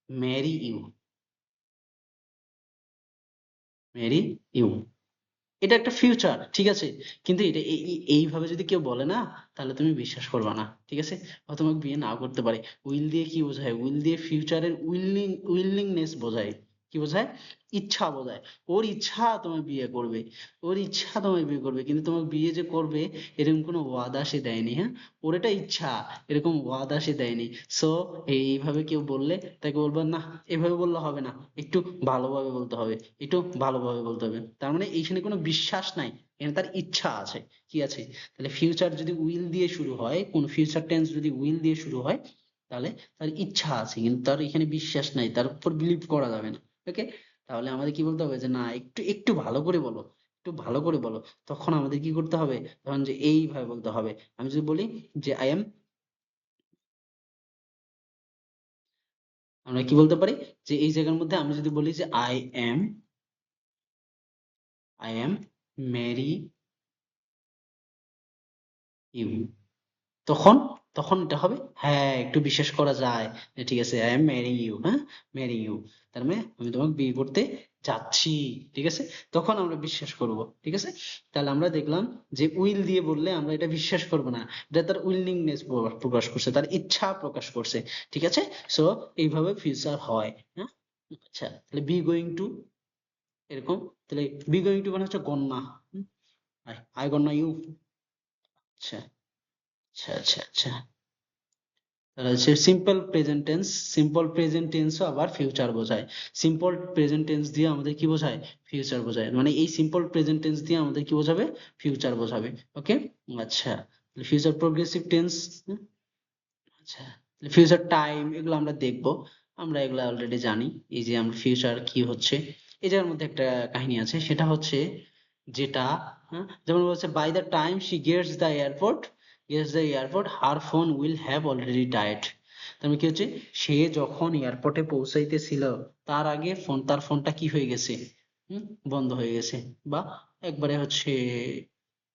marry you, marry you, এটা একটা ফিউচার, ঠিক আছে। কিন্তু এটা এইভাবে যদি কেউ বলে না তাহলে তুমি বিশ্বাস করবে না, ঠিক আছে। ও তোমাকে বিয়ে নাও করতে পারে। উইল দিয়ে কি বোঝায়, উইল দিয়ে ফিউচারের উইলিংনেস বোঝায়, কি বোঝায়, ইচ্ছা বোঝায়। ওর ইচ্ছা তোমায় বিয়ে করবে, ওর ইচ্ছা তোমায় বিয়ে করবে, কিন্তু তোমাকে বিয়ে যে করবে এরকম কোনো ওয়াদা সে দেয়নি, হ্যাঁ। ওর এটা ইচ্ছা, এরকম ওয়াদা সে দেয়নি। সো এইভাবে কেউ বললে তাকে বলবেন না, এভাবে বললে হবে না, একটু ভালোভাবে বলতে হবে, একটু ভালোভাবে বলতে হবে। তার মানে এইখানে কোনো বিশ্বাস নাই, এখানে তার ইচ্ছা আছে, কি আছে। তাহলে ফিউচার যদি উইল দিয়ে শুরু হয়, কোন ফিউচার টেন্স যদি উইল দিয়ে শুরু হয় তাহলে তার ইচ্ছা আছে, কিন্তু তার এখানে বিশ্বাস নাই, তার উপর বিলিভ করা যাবে না, ওকে। তাহলে আমাদের কি বলতে হবে যে না একটু একটু ভালো করে বলো, একটু ভালো করে বলো। তখন আমাদের কি করতে হবে, তখন যে এইভাবে বলতে হবে। আমি যদি বলি যে আই এম, আমরা কি বলতে পারি যে এই জায়গার মধ্যে আমি যদি বলি যে আই এম ম্যারি ইউ, তখন তখন এটা হবে হ্যাঁ একটু বিশ্বাস করা যায় যে ঠিক আছে আই এম ম্যারিং ইউ, হ্যাঁ, ম্যারিং ইউ, তার মানে আমি তোমাকে বিয়ে করতে যাচ্ছি, ঠিক আছে। তখন আমরা বিশ্বাস করব, ঠিক আছে। তাহলে আমরা দেখলাম যে উইল দিয়ে বললে আমরা এটা বিশ্বাস করব না, এটা তার উইলিংনেস প্রকাশ করছে, তার ইচ্ছা প্রকাশ করছে, ঠিক আছে। সো এইভাবে ফিউচার হয়, হ্যাঁ। আচ্ছা, তাহলে বি গোয়িং টু এরকম, তাহলে বি গোয়িং টু মানে হচ্ছে গন্না, আই গন্না ইউ, আচ্ছা আচ্ছা আচ্ছা আচ্ছা। তাহলে হচ্ছে simple present tense, simple present টেন্সও আবার ফিউচার বোঝায়। সিম্পল প্রেজেন্ট টেন্স দিয়ে আমাদের কি বোঝায় ফিউচার বোঝায়, মানে এই সিম্পল প্রেজেন্ট টেন্স দিয়ে আমাদের কি বোঝাবে ফিউচার বোঝাবে, ওকে। আচ্ছা, ফিউচার প্রোগ্রেসিভ টেন্স, আচ্ছা, ফিউচার টাইম এগুলো আমরা দেখবো, আমরা এগুলো অলরেডি জানি। এই যে আমরা ফিউচার কি হচ্ছে, এই জায়গার মধ্যে একটা কাহিনী আছে, সেটা হচ্ছে যেটা, হ্যাঁ, যেমন বলছে by the time she gets the airport her phone will have already died. তার মানে কি হচ্ছে, সে যখন এয়ারপোর্টে পৌঁছাইতেছিল তার আগে তার ফোনটা কি হয়ে গেছে, হম, বন্ধ হয়ে গেছে, বা একবারে হচ্ছে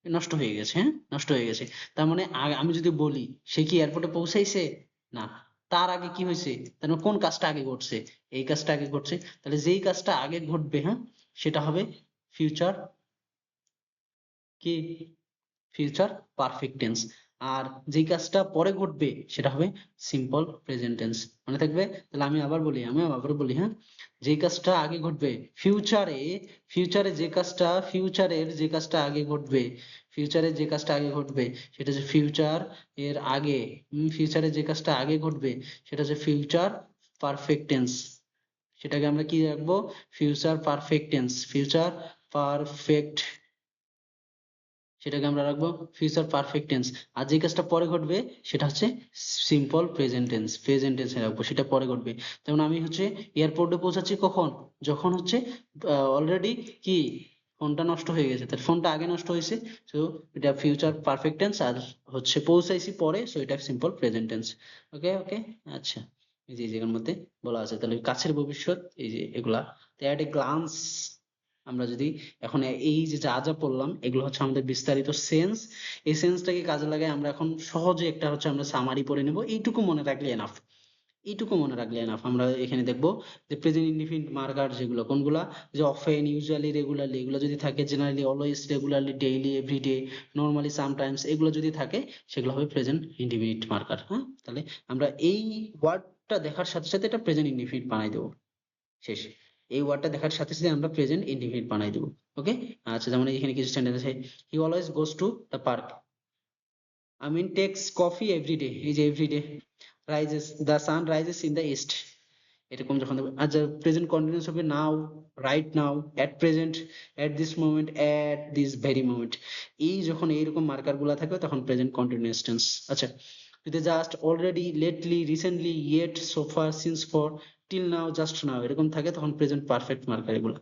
নষ্ট হয়ে গেছে, হ্যাঁ, নষ্ট হয়ে গেছে। তার মানে আমি যদি বলি সে কি এয়ারপোর্টে পৌঁছাইছে, না, তার আগে কি হয়েছে, তার মানে কোন কাজটা আগে ঘটছে, এই কাজটা আগে ঘটছে। তাহলে যেই কাজটা আগে ঘটবে, হ্যাঁ, সেটা হবে ফিউচার কি, ফিউচার পারফেক্ট টেন্স। আর যেই কাজটা পরে ঘটবে সেটা হবে সিম্পল প্রেজেন্ট টেন্স, মনে থাকবে। তাহলে আমি আবার বলি, হ্যাঁ, যেই কাজটা আগে ঘটবে ফিউচারে, ফিউচারের যে কাজটা আগে ঘটবে, ফিউচারে যে কাজটা আগে ঘটবে সেটা হচ্ছে ফিউচার এর আগে, ফিউচারে যে কাজটা আগে ঘটবে সেটা হচ্ছে ফিউচার পারফেক্ট টেন্স, সেটাকে আমরা কি রাখবো future perfect tense, future perfect, সেটাকে আমরা রাখবো ফিউচার পারফেক্ট টেন্স। আর যে কাজটা পরে ঘটবে সেটা হচ্ছে সিম্পল প্রেজেন্ট টেন্সে রাখবো, সেটা পরে ঘটবে। যেমন আমি হচ্ছে এয়ারপোর্টে পৌঁছাচ্ছি কখন, যখন হচ্ছে অলরেডি কি ফোনটা নষ্ট হয়ে গেছে, তার ফোনটা আগে নষ্ট হয়েছে, তো এটা ফিউচার পারফেক্ট টেন্স। আর হচ্ছে পৌঁছাইছি পরে, সো এটা সিম্পল প্রেজেন্ট টেন্স, ওকে ওকে। আচ্ছা, এই যে এই জায়গার মধ্যে বলা আছে, তাহলে কাছের ভবিষ্যৎ এই যে এগুলা, এট এ গ্লান্স, আমরা যদি এখন এই যে যা যা পড়লাম এগুলো হচ্ছে আমাদের বিস্তারিত সেন্স, এই সেন্সটাকে কাজে লাগাই আমরা এখন সহজে একটা হচ্ছে আমরা সামারি পড়ে নেব, এইটুকু মনে রাখলে এনাফ। এইটুকু মনে রাখলে এনাফ। আমরা এখানে দেখবো যে প্রেজেন্ট ইনডিফিনিট মার্কার যেগুলো কোনগুলা, যে অফেন, ইউজুয়ালি, রেগুলারলি, এগুলো যদি থাকে, generally, always, regularly, daily, everyday, normally, sometimes, এগুলো যদি থাকে সেগুলো হবে প্রেজেন্ট ইনডিফিনিট মার্কার। হ্যাঁ, তাহলে আমরা এই ওয়ার্ডটা দেখার সাথে সাথে এটা প্রেজেন্ট ইনডিফিনিট বানাই দেবো। শেষ। এই ওয়ার্ডটা দেখার সাথে সাথে আমরা প্রেজেন্ট ইনডিফিনিট বানাই দেবো। ওকে। আচ্ছা, যেমন এখানে কিছু সেন্টেন্স আছে, he always goes to the park, Amin takes coffee everyday, এই যে everyday, rises, the sun rises in the east, এরকম যখন দেখবেন। আচ্ছা, প্রেজেন্ট কন্টিনিউয়াস হবে now, right now, at present, at this moment, at this very moment. এই যখন এইরকম মার্কার গুলা থাকবে তখন প্রেজেন্ট কন্টিনিউয়াস টেন্স। আচ্ছা, যদি just, already, lately, recently, yet, so far, since, for, till now, just now, এরকম থাকে তখন প্রেজেন্ট পারফেক্ট মার্কার এগুলো।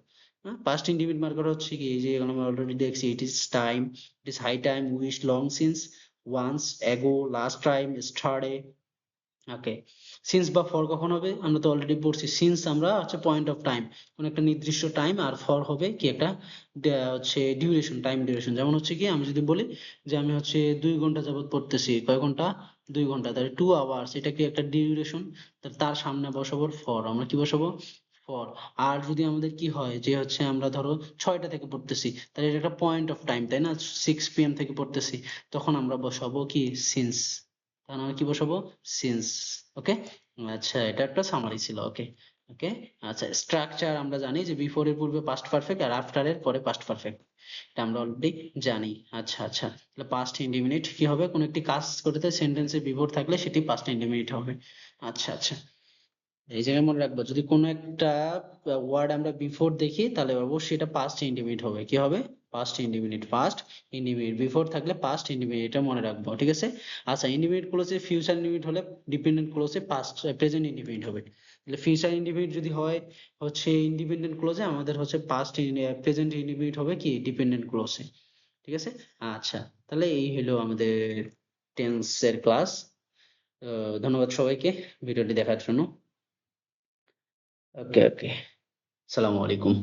হ্যাঁ, পাস্ট ইনডিফিনিট মার্কার হচ্ছে কি, এই যে এগুলো আমরা অলরেডি দেখছি, it is time, it is high time, wish, long since, once, ago, last time, yesterday. Okay. Since বা ফর কখন হবে, আমরা তো অলরেডি পড়ছি। সিন্স আমরা হচ্ছে পয়েন্ট অফ টাইম, কোন একটা নির্দিষ্ট টাইম, আর ফর হবে কি একটা হচ্ছে ডিউরেশন, টাইম ডিউরেশন। যেমন হচ্ছে কি, আমি যদি বলি যে আমি হচ্ছে 2 ঘন্টা যাবত পড়তেছি, কয় ঘন্টা, 2 ঘন্টা, তাহলে 2 আওয়ার্স, এটা কি একটা ডিউরেশন, তার সামনে বসাবো ফর, আমরা কি বসাবো, ফর। আর যদি আমাদের কি হয় যে হচ্ছে আমরা ধরো 6টা থেকে পড়তেছি, তাহলে এটা একটা পয়েন্ট অফ টাইম, তাই না, 6 PM থেকে পড়তেছি, তখন আমরা বসাবো কি, সিন্স, তখন আমরা কি বসাবো, সিন্স। ওকে। আচ্ছা, এটা একটা সামারি ছিল। ওকে। ওকে। আচ্ছা, স্ট্রাকচার আমরা জানি যে বিফোর এর পূর্বে পাস্ট পারফেক্ট আর আফটার এর পরে পাস্ট পারফেক্ট, এটা আমরা অলরেডি জানি। আচ্ছা আচ্ছা, তাহলে পাস্ট ইনডিফিনিট কি হবে, কোন একটি কাজ করতে সেন্টেন্সে বিফোর থাকলে সেটি পাস্ট ইনডিফিনিট হবে। আচ্ছা আচ্ছা, এই জায়গায় মনে রাখবো, যদি কোনো একটা ওয়ার্ড আমরা বিফোর দেখি তাহলে অবশ্যই এটা পাস্ট ইনডিফিনিট হবে। কি হবে, past indefinite, past indefinite, before থাকলে পাস্ট ইনডিফিনিট, এটা মনে রাখবো, ঠিক আছে। আচ্ছা, ইনডিফিনিট ক্লোজে ফিউচার ইনডিফিনিট হলে ডিপেন্ডেন্ট ক্লোজে পাস্ট প্রেজেন্ট ইনডিফিনিট হবে। তাহলে ফিউচার ইনডিফিনিট যদি হয় হচ্ছে ইন্ডিপেন্ডেন্ট ক্লোজে, আমাদের হচ্ছে পাস্ট প্রেজেন্ট ইনডিফিনিট হবে কি ডিপেন্ডেন্ট ক্লোজে, ঠিক আছে। আচ্ছা, তাহলে এই হলো আমাদের টেন্সের ক্লাস। ধন্যবাদ সবাইকে ভিডিওটি দেখার জন্য। ওকে ওকে, সালামু আলাইকুম।